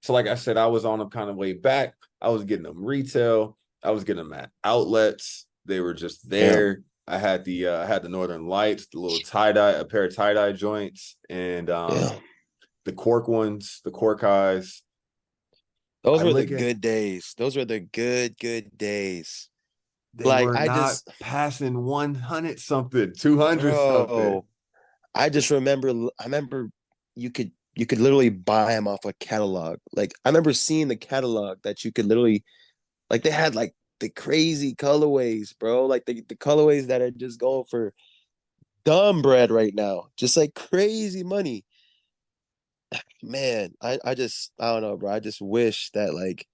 So like I said, I was on them kind of way back. I was getting them retail. I was getting them at outlets. They were just Yeah, there. I had the Northern Lights, the little tie-dye, a pair of tie-dye joints, and yeah. the cork ones, the cork eyes. Those I were the look at good days. Those were the good days. they Like were I not just, passing 100 something, 200 something. bro, I just remember. I remember you could literally buy them off a catalog. Like I remember seeing the catalog that you could literally like they had like the crazy colorways, bro. Like the colorways that are just going for dumb bread right now, just like crazy money. Man, I don't know, bro. I just wish that like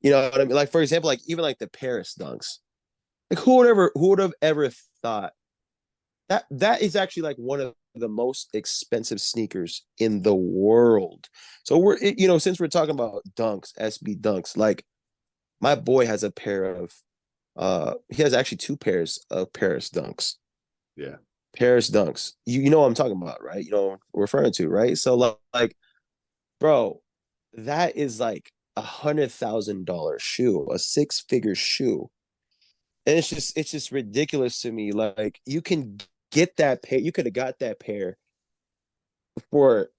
you know what I mean. Like for example, like even like the Paris dunks. Like who would have ever thought that is actually like one of the most expensive sneakers in the world. So since we're talking about dunks, SB dunks, like my boy has a pair of he has actually two pairs of Paris dunks. Yeah, Paris dunks. You know what I'm talking about, right? You know what I'm referring to, right? So like, bro, that is like $100,000 shoe, a six-figure shoe. And it's just ridiculous to me. Like you can get that pair, you could have got that pair for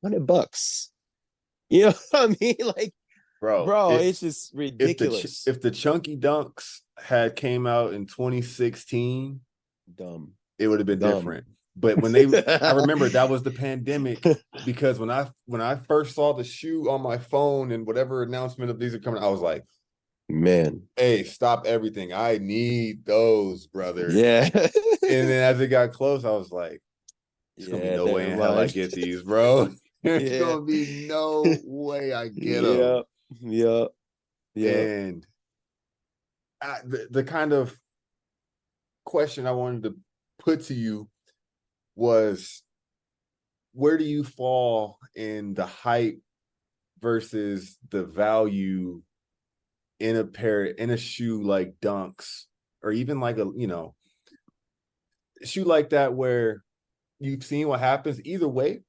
$100. You know what I mean? Like, bro. bro, it's just ridiculous. If the chunky dunks had came out in 2016, Dumb. it would have been Dumb. different. But I remember that was the pandemic, because when I first saw the shoe on my phone and whatever announcement of these are coming, I was like, Man. hey, stop everything. I need those, brother. Yeah. And then as it got close, I was like, it's gonna be Yeah, no way never in hell I mind. get these, bro. It's Yeah. gonna be no way I get them. Yep. Yep. Yep. And the kind of question I wanted to put to you was, where do you fall in the hype versus the value in a shoe like dunks, or even like a shoe like that, where you've seen what happens either way?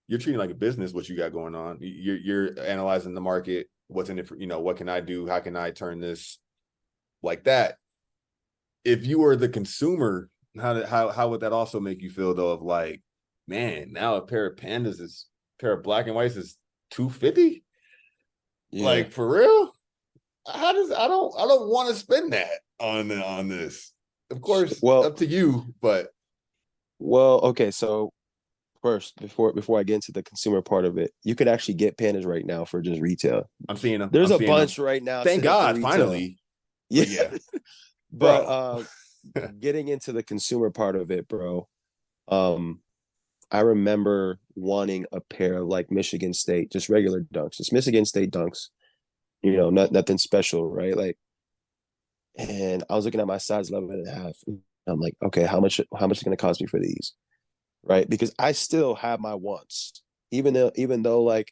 You're treating like a business what you got going on. You're analyzing the market, what's in it for, what can I do, how can I turn this like that. If you were the consumer, how would that also make you feel though, of like, man, now a pair of pandas is pair of black and whites is 250? Yeah. Like, for real? How does I don't want to spend that on this. Of course, Well, up to you, but okay, so first, before I get into the consumer part of it, you could actually get pandas right now for just retail. I'm seeing them. There's I'm a seeing bunch them. right now Thank sitting for God, retail. finally. Yeah. But yeah, But bro. getting into the consumer part of it, bro. Um I remember wanting a pair of like Michigan State, just regular dunks, just Michigan State dunks. Nothing special, right? Like and I was looking at my size 11 and a half. I'm like, okay, how much is it going to cost me for these? Right? Because I still have my wants. Even though like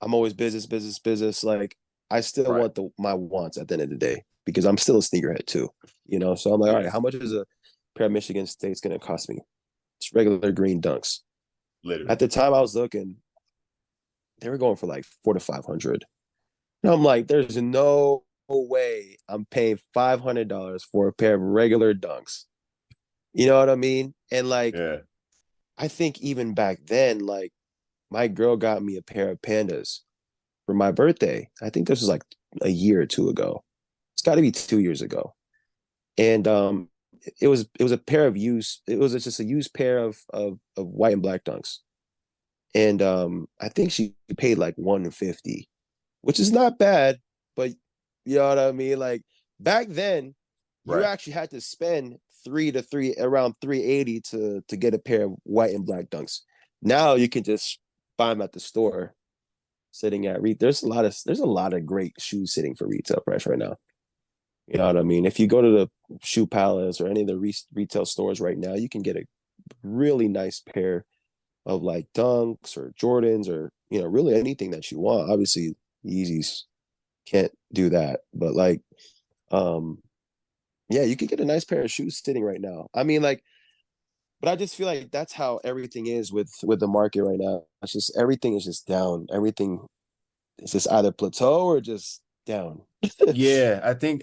I'm always business, business, business, like I still Right. want my wants at the end of the day because I'm still a sneakerhead too. So I'm like, all Yeah. right, how much is a pair of Michigan State's going to cost me? It's regular green dunks. At Literally. the time I was looking, they were going for like 400 to 500. And I'm like, there's no way I'm paying $500 for a pair of regular dunks. You know what I mean? And like, Yeah. I think even back then, like my girl got me a pair of pandas for my birthday. I think this was like a year or two ago. It's got to be 2 years ago. And it was a pair of used. It was just a used pair of white and black dunks. And I think she paid like 150, which is not bad, but you know what I mean? Like back then, you Right. actually had to spend around 380 to get a pair of white and black dunks. Now you can just buy them at the store sitting at there's a lot of great shoes sitting for retail price right now. You know what I mean? If you go to the Shoe Palace or any of the retail stores right now, you can get a really nice pair of like Dunks or Jordans or really anything that you want. Obviously, Yeezys can't do that, but like um yeah, you could get a nice pair of shoes sitting right now. I mean, like, but I just feel like that's how everything is with the market right now. It's just everything is just down. Everything is just either plateau or just down. Yeah, I think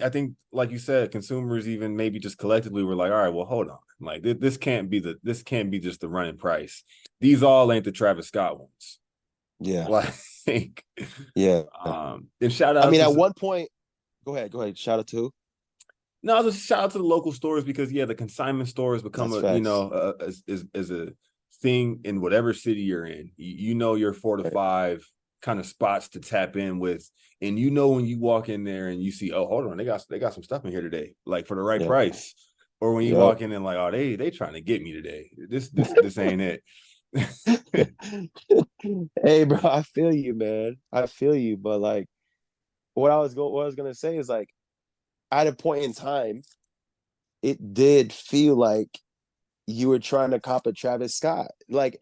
like you said, consumers even maybe just collectively were like, all right, well, hold on. Like this can't be just the running price. These all ain't the Travis Scott ones. Yeah, Like yeah. and shout I out mean, to at one point, go ahead. Shout out to who? no, just shout out to the local stores because yeah, the consignment stores become That's a facts. as a thing in whatever city you're in. You know your four to Right. five kind of spots to tap in with, and you know when you walk in there and you see, oh, hold on, they got some stuff in here today, like for the right Yep. price. Or when you Yep. walk in and like, oh, they trying to get me today. This ain't it. Hey, bro, I feel you, man. I feel you, but like, what I was gonna say is like, at a point in time, it did feel like you were trying to cop a Travis Scott. Like,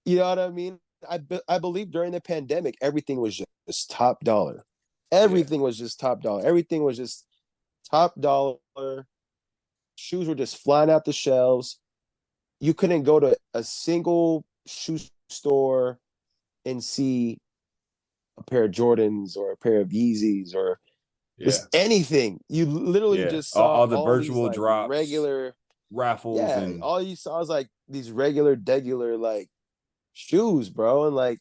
you know what I mean? I believe during the pandemic, everything was just top dollar. Yeah, Everything was just top dollar. Everything was just top dollar. Shoes were just flying out the shelves. You couldn't go to a single shoe store and see a pair of Jordans or a pair of Yeezys or yeah, just anything. You literally yeah. just saw All the all these virtual like drops, regular, raffles, yeah, and all you saw was like these regular, degular like shoes, bro. And like,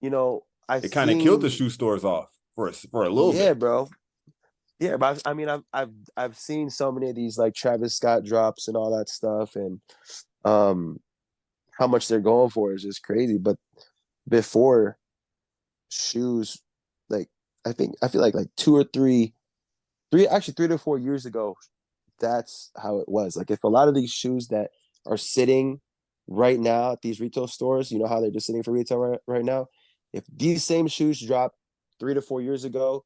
I it kind of killed the seen, shoe stores off for a little yeah, bit. bro. Yeah, but I mean, I've seen so many of these like Travis Scott drops and all that stuff, and um, how much they're going for is just crazy. But before shoes, like I feel like 3 to 4 years ago, that's how it was. Like if a lot of these shoes that are sitting right now at these retail stores, you know how they're just sitting for retail right now. If these same shoes dropped 3 to 4 years ago,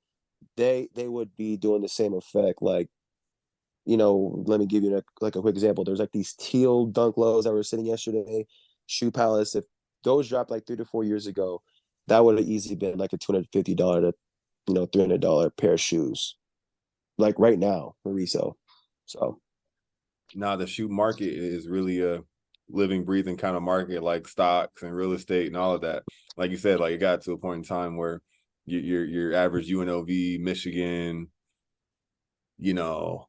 they would be doing the same effect. Like, let me give you like a quick example. There's like these teal dunk lows that were sitting yesterday, Shoe Palace. If those dropped like 3 to 4 years ago, that would have easily been like a $250 to $300 pair of shoes, like right now for resale. So Now the shoe market is really a living, breathing kind of market, like stocks and real estate and all of that. Like you said, like it got to a point in time where your average UNLV, Michigan, you know,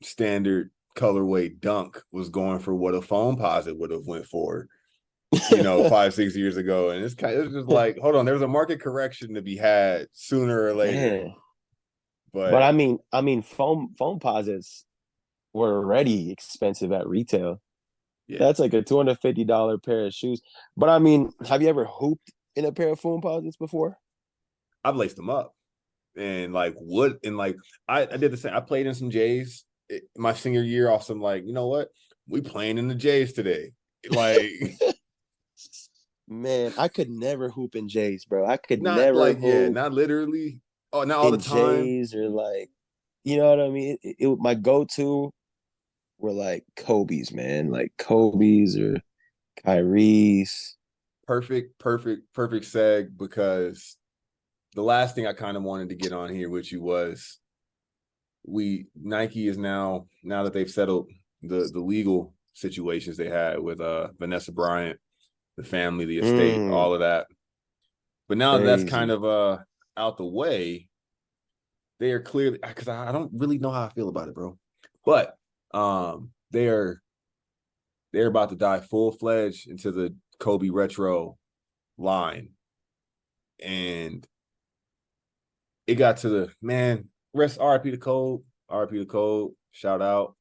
standard colorway dunk was going for what a phone posit would have went for, 5, 6 years ago. And it's just like, hold on, there's a market correction to be had sooner or later. man, but But I mean, phone posits were already expensive at retail. yeah, That's like a $250 pair of shoes. But I mean, have you ever hooped in a pair of phone posits before? I've laced them up. And like what and like I did the same. I played in some J's my senior year off some like, you know what? We playing in the J's today. Like Man, I could never hoop in J's, bro. I could not never like yeah, hoop not literally. Oh, not all the in time. J's or like. you know what I mean? My go-to were like Kobe's, man, like Kobe's or Kyrie's. Perfect seg, because the last thing I kind of wanted to get on here with you was Nike is now that they've settled the legal situations they had with Vanessa Bryant, the family, the estate, Mm, all of that. But now that that's kind crazy. of out the way, they are clearly, because I don't really know how I feel about it, bro. But they're about to dive full fledged into the Kobe retro line, and it got to the man. Rest RIP to Code, RIP to Code. Shout out,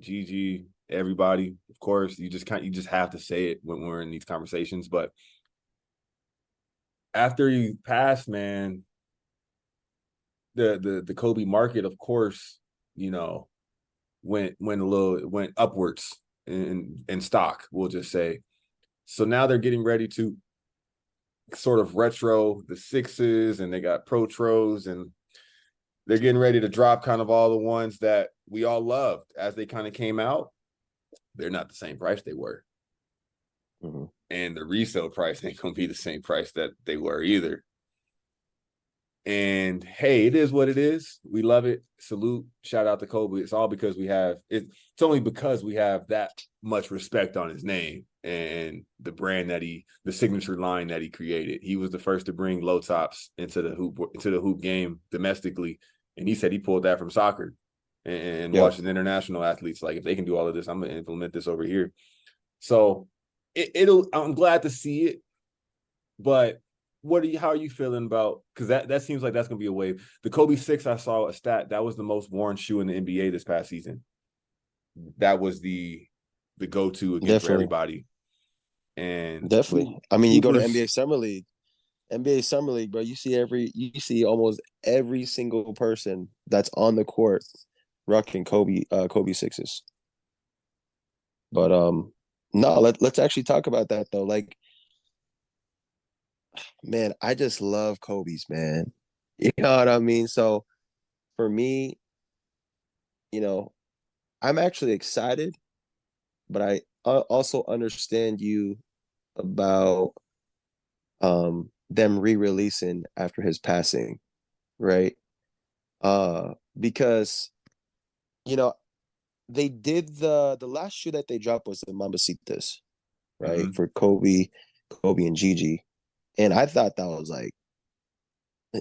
GG, everybody. Of course, you just have to say it when we're in these conversations. But after he passed, man, the Kobe market, of course, you know, went upwards in stock. We'll just say. So now they're getting ready to sort of retro the sixes, and they got protros, and they're getting ready to drop kind of all the ones that we all loved as they kind of came out. They're not the same price they were, Mm-hmm. and the resale price ain't gonna be the same price that they were either. And hey, it is what it is. We love it. Salute, shout out to Kobe. It's all because we have it. It's only because we have that much respect on his name and the brand the signature line that he created. He was the first to bring low tops into the hoop game domestically, and he said he pulled that from soccer and Yep. watching international athletes. Like, if they can do all of this, I'm gonna implement this over here. So it'll. I'm glad to see it, but how are you feeling about, because that seems like that's gonna be a wave. The Kobe 6, I saw a stat that was the most worn shoe in the NBA this past season. That was the go-to again for Definitely. everybody. And Definitely. I mean, you go to hoopers, NBA Summer League. NBA Summer League, bro, you see almost every single person that's on the court rocking Kobe sixes. But no, let's actually talk about that though. Like, man, I just love Kobe's, man. You know what I mean? So for me, you know, I'm actually excited, but I also understand you about them re-releasing after his passing, right? Because you know, they did the last shoe that they dropped was the Mambasitas, right? mm-hmm. For Kobe and Gigi. And I thought that was like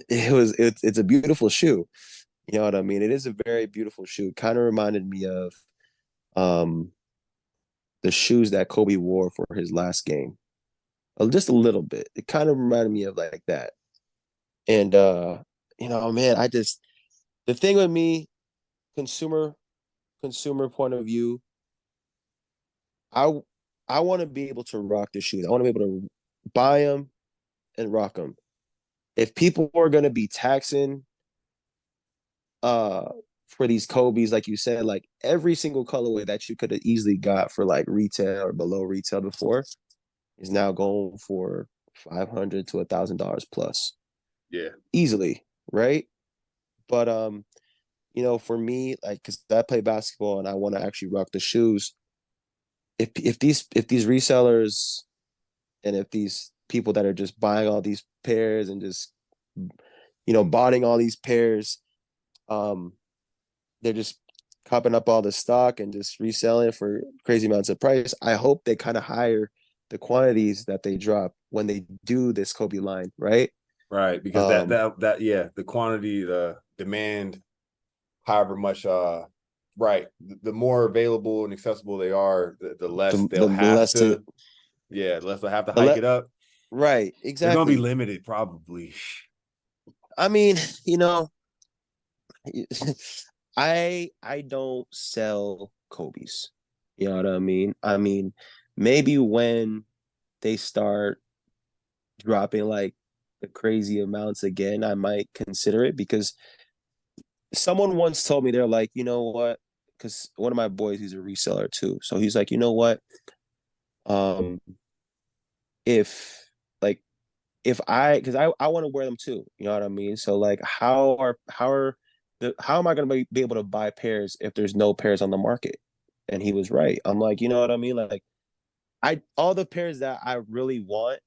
it's a beautiful shoe. You know what I mean? It is a very beautiful shoe. Kind of reminded me of um the shoes that Kobe wore for his last game. Just a little bit. It kind of reminded me of like that. And you know, man, the thing with me, consumer consumer point of view, I I want to be able to rock the shoes. I want to be able to buy them and rock them. If people are going to be taxing uh for these Kobe's, like you said, like every single colorway that you could have easily got for like retail or below retail before is now going for $500 to $1,000 plus Yeah, easily, right? But you know, for me, like, because I play basketball and I want to actually rock the shoes. If these resellers and if these people that are just buying all these pairs and just botting all these pairs, um, they're just copping up all the stock and just reselling for crazy amounts of price. I hope they kind of hire the quantities that they drop when they do this Kobe line, right? right. Because Um, yeah, the quantity, the demand, however much right, the more available and accessible they are, the less they'll the have less to to, yeah, the less they'll have to the hike le- it up. right, They're gonna be exactly. limited, probably. I mean, you know, I don't sell Kobe's. You know what I mean? I mean, maybe when they start dropping like the crazy amounts again, I might consider it because someone once told me they're like, you know what? Because one of my boys, he's a reseller too. So he's like, you know what? Um, if like if I because I want to wear them too. You know what I mean? So like how are how am I going to be able to buy pairs if there's no pairs on the market? And he was right. I'm like, you know what I mean? Like, I all the pairs that I really want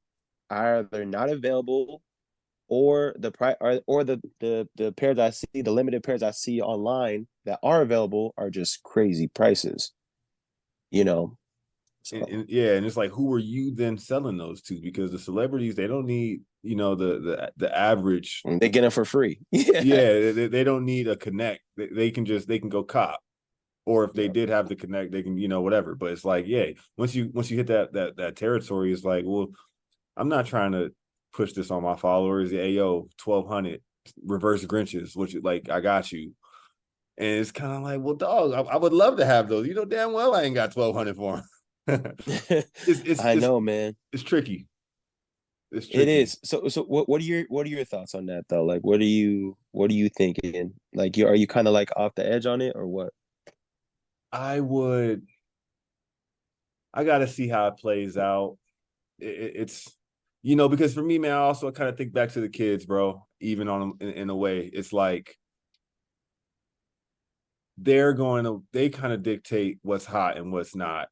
are either not available, or the price, or the pairs I see, the limited pairs I see online that are available are just crazy prices. You know, so Yeah, and it's like, who are you then selling those to? Because the celebrities, they don't need, the average. they get them for free. Yeah. Yeah, they don't need a connect. They can go cop, or if they Yep. did have the connect, they can, whatever. But it's like, yeah, once you hit that territory, it's like, well, I'm not trying to push this on my followers. Hey, yo, 1,200 reverse Grinches, which like I got you. And it's kind of like, well, dog, I would love to have those. You know damn well I ain't got 1,200 for them. it's it's I it's know, man. it's tricky. It's It tricky. is. So what are your thoughts on that though? Like what are you thinking? Like are you kind of like off the edge on it or what? I would. I got to see how it plays out. It's because for me, man, I also kind of think back to the kids, bro. Even on in a way, it's like they kind of dictate what's hot and what's not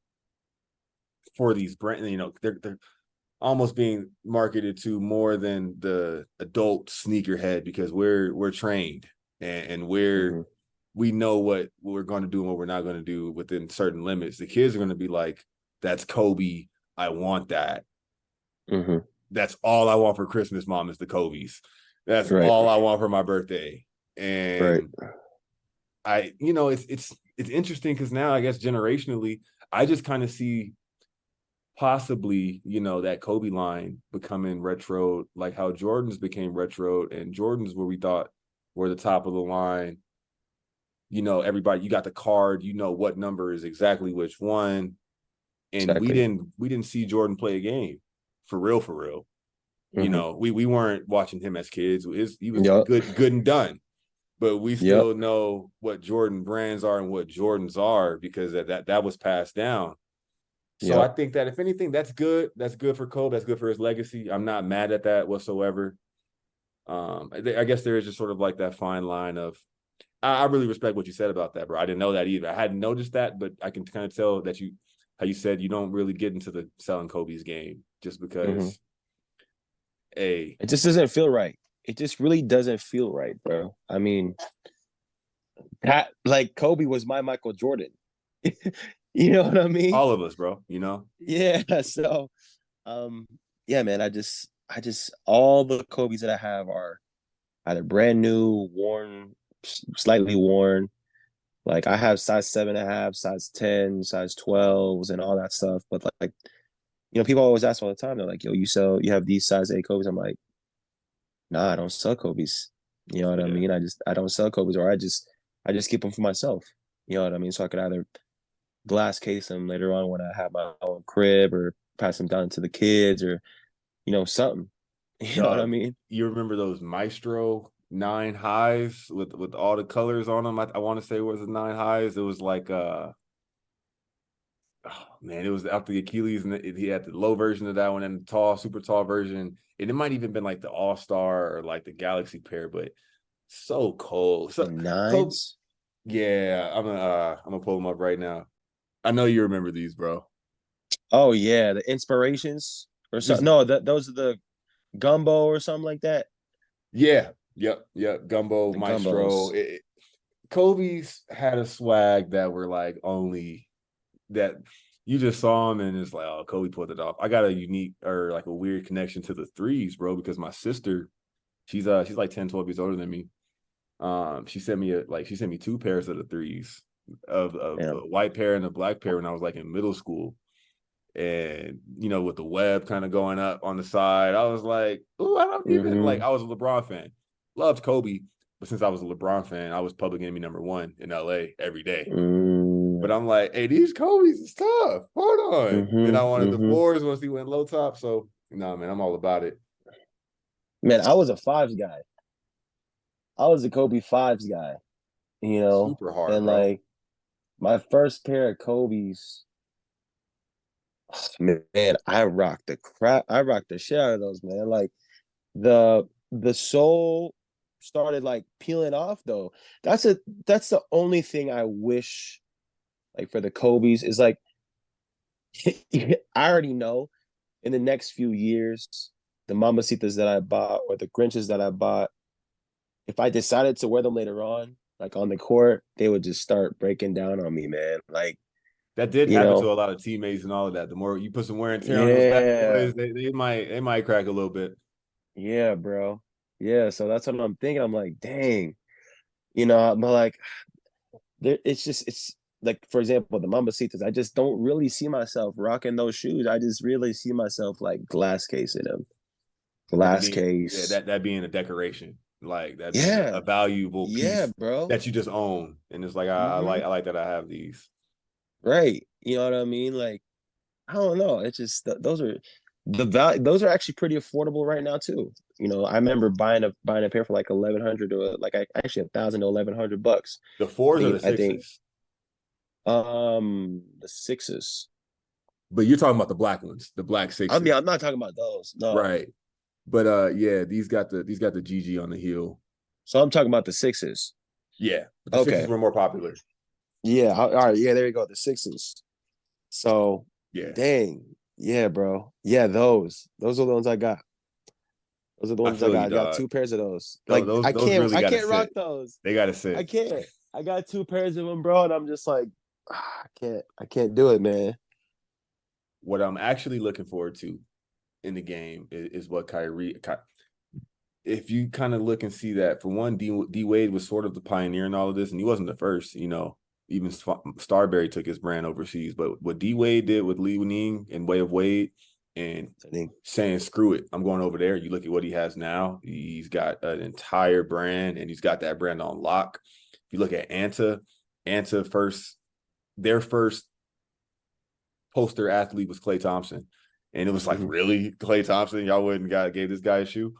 for these brands. They're almost being marketed to more than the adult sneakerhead, because we're trained, and Mm-hmm. we know what we're going to do and what we're not going to do within certain limits. The kids are going to be like, that's Kobe. I want that. Mm-hmm. That's all I want for Christmas, mom, is the Kobe's. That's Right. all I want for my birthday. Right. And it's interesting because now I guess generationally, I just kind of see possibly, that Kobe line becoming retro, like how Jordans became retro, and Jordans where we thought were the top of the line. Everybody, you got the card, what number is exactly which one. And we Exactly. didn't see Jordan play a game for real, for real. Mm-hmm. We weren't watching him as kids. He was Yep. good and done. But we Yep. still know what Jordan brands are and what Jordans are, because that was passed down. So I Yep. think that if anything, that's good. That's good for Kobe. That's good for his legacy. I'm not mad at that whatsoever. I guess there is just sort of like that fine line of, I really respect what you said about that, bro. I didn't know that either. I hadn't noticed that, but I can kind of tell that how you said you don't really get into the selling Kobe's game just Mm-hmm. because, a It just doesn't feel right. It just really doesn't feel right, bro. I mean, that like Kobe was my Michael Jordan. You know what I mean? all of us, bro. Yeah. So, um, yeah, man. I just all the Kobe's that I have are either brand new, worn, slightly worn. Like I have size 7.5, size 10, size 12s, and all that stuff. But like, people always ask all the time. They're like, "Yo, you have these size 8 Kobe's?" I'm like, "Nah, I don't sell Kobe's." You know what I Yeah. mean? I don't sell Kobe's, or I just keep them for myself. You know what I mean? So I could either glass case them later on when I have my own crib, or pass them down to the kids, or something. You know what I Dog, mean? you remember those Maestro nine highs with all the colors on them? I want to say it was the nine highs. It was like oh man, it was after the Achilles, and he had the low version of that one and the tall, super tall version. And it might even been like the All Star or like the Galaxy pair, but so cold. The So Kobe, nines. yeah, I'm gonna pull them up right now. I know you remember these, bro. Oh yeah, the inspirations or so. Just No, those are the gumbo or something like that. yeah, yep. Gumbo, The Maestro. gumbos. Kobe's had a swag that were like only that you just saw him and it's like, oh, Kobe pulled it off. I got a unique or like a weird connection to the threes, bro, because my sister, she's like 10, 12 years older than me. She sent me two pairs of the threes, of Yeah. a white pair and a black pair when I was like in middle school. And with the web kind of going up on the side, I was like, oh, I don't even like, Mm-hmm. I was a LeBron fan. Loved Kobe, but since I was a LeBron fan, I was public enemy number one in LA every day. Mm-hmm. But I'm like, hey, these Kobe's is tough. Hold on. Then I wanted the Mm-hmm. fours once he went low top. So no, man, I'm all about it. Man, I was a fives guy. I was a Kobe fives guy, Super hard, and bro. like my first pair of Kobe's, man, I rocked the shit out of those, man. Like the sole. started like peeling off though. That's the only thing I wish like for the Kobe's is like I already know in the next few years, the Mamacitas that I bought or the Grinches that I bought, if I decided to wear them later on, like on the court, they would just start breaking down on me, man. Like, That did you happen to know, a lot of teammates and all of that. The more you put some wear and tear on those bad yeah, boys, they might crack a little bit. yeah, bro. Yeah, so that's what I'm thinking. I'm like, dang, you know, but like it's like for example, the Mamacitas, I just don't really see myself rocking those shoes. I just really see myself like glass case in them. That Glass being yeah, case. that being a decoration, like that being a Yeah. valuable Yeah, piece bro. that you just own. And it's like Mm-hmm. I like that I have these. Right. You know what I mean? Like, I don't know. It's just those are the value. Those are actually pretty affordable right now too. You know, I remember buying a pair for like 1,100 or like actually 1,000 to 1,100 bucks. The fours or the I think sixes. the sixes. But you're talking about the black ones, the black I mean, sixes. I'm not talking about those. No. Right. But yeah, these got the GG on the heel. So I'm talking about the sixes. Yeah. But the sixes Okay. were more popular. Yeah. All right. Yeah. There you go. The sixes. So, Yeah. dang. Yeah, bro. Yeah, those are the ones I got. Those are the I ones I feel got. you, I got dog. two pairs of those. Those Like those, those really I gotta can't rock sit. those. They gotta I sit. can't. I got two pairs of them, bro, and I'm just like, I can't do it, man. What I'm actually looking forward to in the game is what if you kind of look and see that, for one, D Wade was sort of the pioneer in all of this, and he wasn't the first. Even Starberry took his brand overseas, but what D Wade did with Lee Ning and Way of Wade, and I think. saying screw it, I'm going over there. You look at what he has now; he's got an entire brand, and he's got that brand on lock. If you look at Anta first, their first poster athlete was Klay Thompson. And it was like, Mhm. really? Klay Thompson? Y'all wouldn't gave this guy a shoe?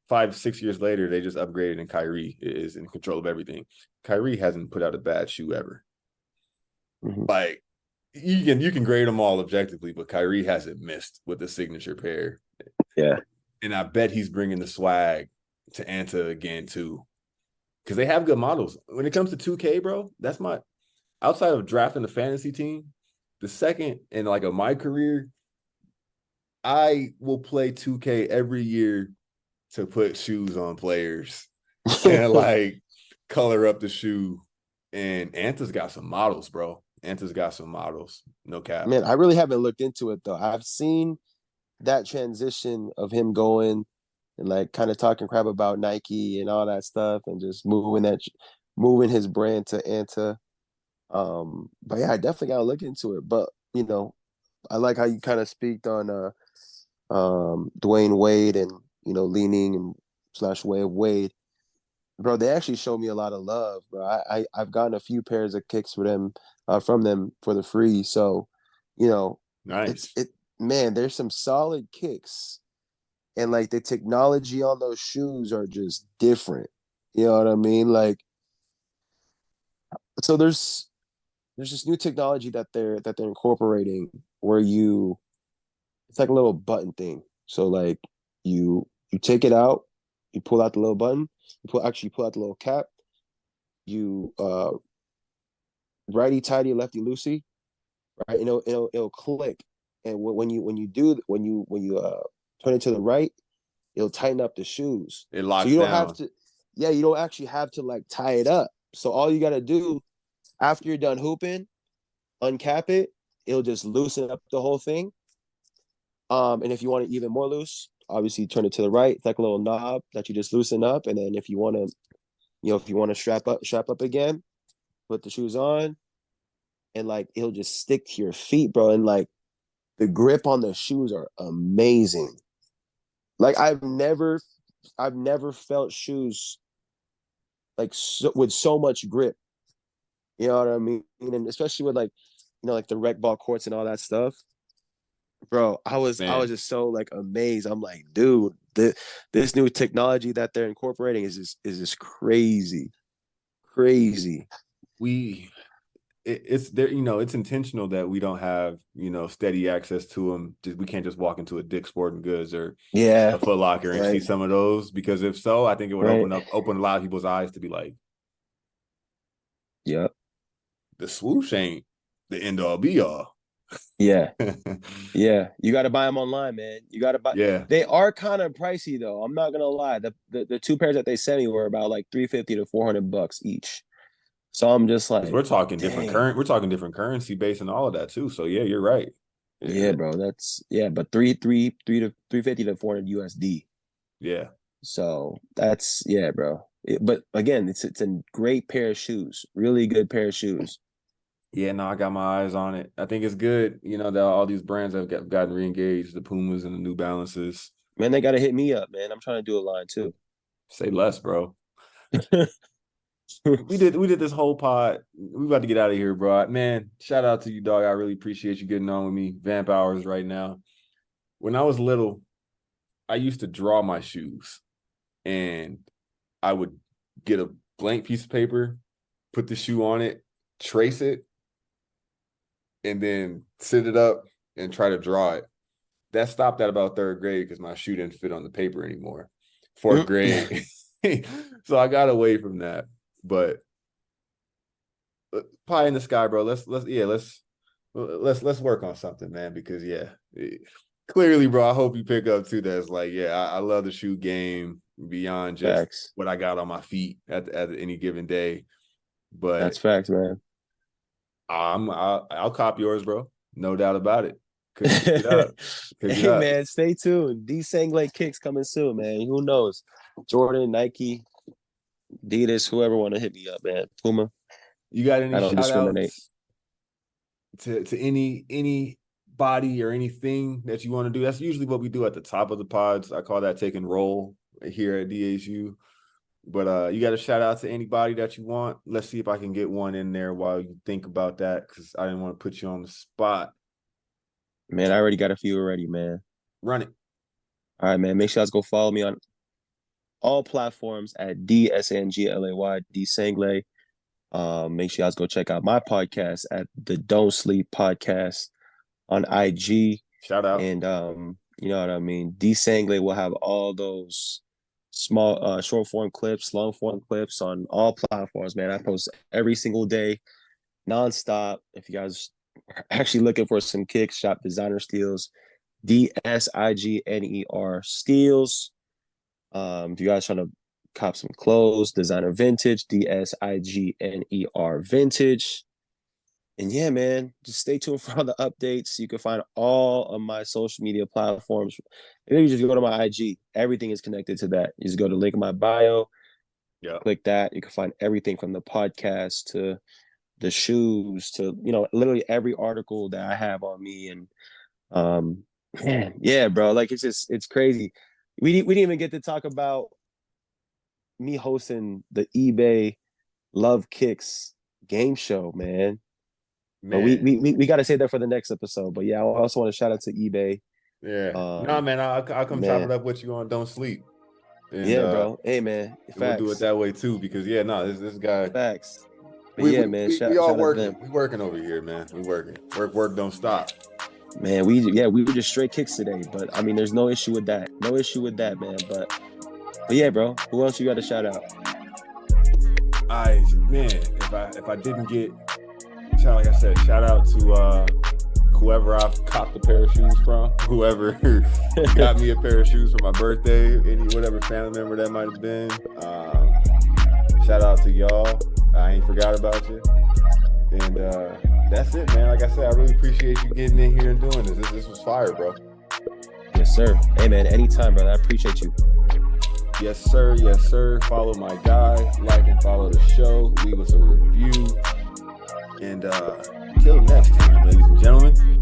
5, 6 years later, they just upgraded and Kyrie is in control of everything. Kyrie hasn't put out a bad shoe ever. Mhm. Like, you can grade them all objectively, but Kyrie hasn't missed with the signature pair. Yeah. And I bet he's bringing the swag to Anta again too, because they have good models. When it comes to 2K, bro, that's my outside of drafting the fantasy team, the second in like of my career, I will play 2K every year to put shoes on players and like color up the shoe. And Anta's got some models, bro. Anta's got some models. No cap. Man, I really haven't looked into it though. I've seen that transition of him going and like kind of talking crap about Nike and all that stuff and just moving his brand to Anta. But yeah, I definitely gotta look into it. But I like how you kind of speak on Dwayne Wade and leaning and slash way of Wade. Bro, they actually showed me a lot of love, bro. I've gotten a few pairs of kicks for them from them for the free. So, you know, it's Nice. it man, there's some solid kicks. And like the technology on those shoes are just different. You know what I mean? Like so there's this new technology that they're incorporating where it's like a little button thing. So like you take it out, you pull out the little button, you pull out the little cap, you righty tighty, lefty loosey, right? And it'll click. And when you turn it to the right, it'll tighten up the shoes. It So locks you don't have down. to, yeah, you don't actually have to like tie it up. So all you gotta do after you're done hooping, uncap it, it'll just loosen up the whole thing. And if you want it even more loose, obviously turn it to the right. It's like a little knob that you just loosen up. And then if you want to, if you want to strap up again, put the shoes on, and like it'll just stick to your feet, bro. And like the grip on the shoes are amazing. Like I've never felt shoes like with so much grip. You know what I mean? And especially with like, like the rec ball courts and all that stuff. Bro, I was Man, just so like amazed. I'm like, dude, this new technology that they're incorporating is just crazy, crazy. we it's there, it's intentional that we don't have, steady access to them. We can't just walk into a Dick's Sporting Goods or Yeah, a Foot Locker and see right, some of those, because if so, I think it would right. open a lot of people's eyes to be like, Yep. the swoosh ain't the end all be all. Yeah. Yeah. You got to buy them online, man. You got to buy. Yeah, They are kind of pricey though. I'm not gonna lie. The two pairs that they sent me were about like 350 to $400 each. So I'm just because like, dang. we're talking different currency base and all of that too. So yeah, you're right. Yeah, Yeah, bro. That's yeah, but three to 350 to 400 USD. yeah, So that's yeah, bro. But again, it's a great pair of shoes. Really good pair of shoes. yeah. No, I got my eyes on it. I think it's good. That all these brands have gotten reengaged, the Pumas and the New Balances. Man, they gotta hit me up, man. I'm trying to do a line too. Say less, bro. We did this whole pod. We about to get out of here, bro. Man, shout out to you, dog. I really appreciate you getting on with me. Vamp hours right now. When I was little, I used to draw my shoes, and I would get a blank piece of paper, put the shoe on it, trace it, and then sit it up and try to draw it. That stopped at about third grade because my shoe didn't fit on the paper anymore. Fourth grade. So I got away from that. But pie in the sky, bro. Let's work on something, man. Because clearly, bro, I hope you pick up too. That's like, I love the shoe game beyond just Facts. what I got on my feet at any given day. But That's facts, man. I'll cop yours, bro. No doubt about it. Could you pick it up? Hey, man, stay tuned. D Sanglay kicks coming soon, man. Who knows? Jordan, Nike, Adidas, whoever want to hit me up, man. Puma. You got any I don't shout discriminate. outs to any body or anything that you want to do? That's usually what we do at the top of the pods. I call that taking roll here at DHU. But you got a shout out to anybody that you want. Let's see if I can get one in there while you think about that, because I didn't want to put you on the spot. Man, I already got a few already, man. Run it. All right, man. Make sure you guys go follow me on all platforms at DSNGLAY, D Sanglay. Make sure you guys go check out my podcast at the Don't Sleep Podcast on IG. Shout out. And you know what I mean? D Sanglay will have all those small short form clips, long form clips on all platforms, man. I post every single day, nonstop. If you guys are actually looking for some kicks, shop Designer Steals, DSIGNER Steals. If you guys trying to cop some clothes, Designer Vintage, DSIGNER Vintage. And yeah, man, just stay tuned for all the updates. You can find all of my social media platforms. And then you just go to my IG. Everything is connected to that. You just go to link in my bio. Yeah. Click that. You can find everything from the podcast to the shoes to, literally every article that I have on me. And yeah, bro, like it's crazy. We didn't even get to talk about me hosting the eBay Love Kicks game show, man. But we got to save that for the next episode. But yeah, I also want to shout out to eBay. Yeah. No, man, I'll come chop it up with you on Don't Sleep. And, yeah, bro. Hey, man. We'll do it that way too, because this guy. Facts. But yeah, man. We all working. We working over here, man. We working. Work don't stop. Man, we were just straight kicks today, but I mean, there's no issue with that. No issue with that, man. But yeah, bro. Who else you got to shout out? If I didn't get, like I said, shout out to whoever I've copped a pair of shoes from, whoever got me a pair of shoes for my birthday, whatever family member that might have been. Shout out to y'all. I ain't forgot about you. And that's it, man. Like I said, I really appreciate you getting in here and doing this. This was fire, bro. Yes, sir. Hey, man, anytime, brother. I appreciate you. Yes, sir. Yes, sir. Follow my guy. Like and follow the show. Leave us a review. And until next time, ladies and gentlemen.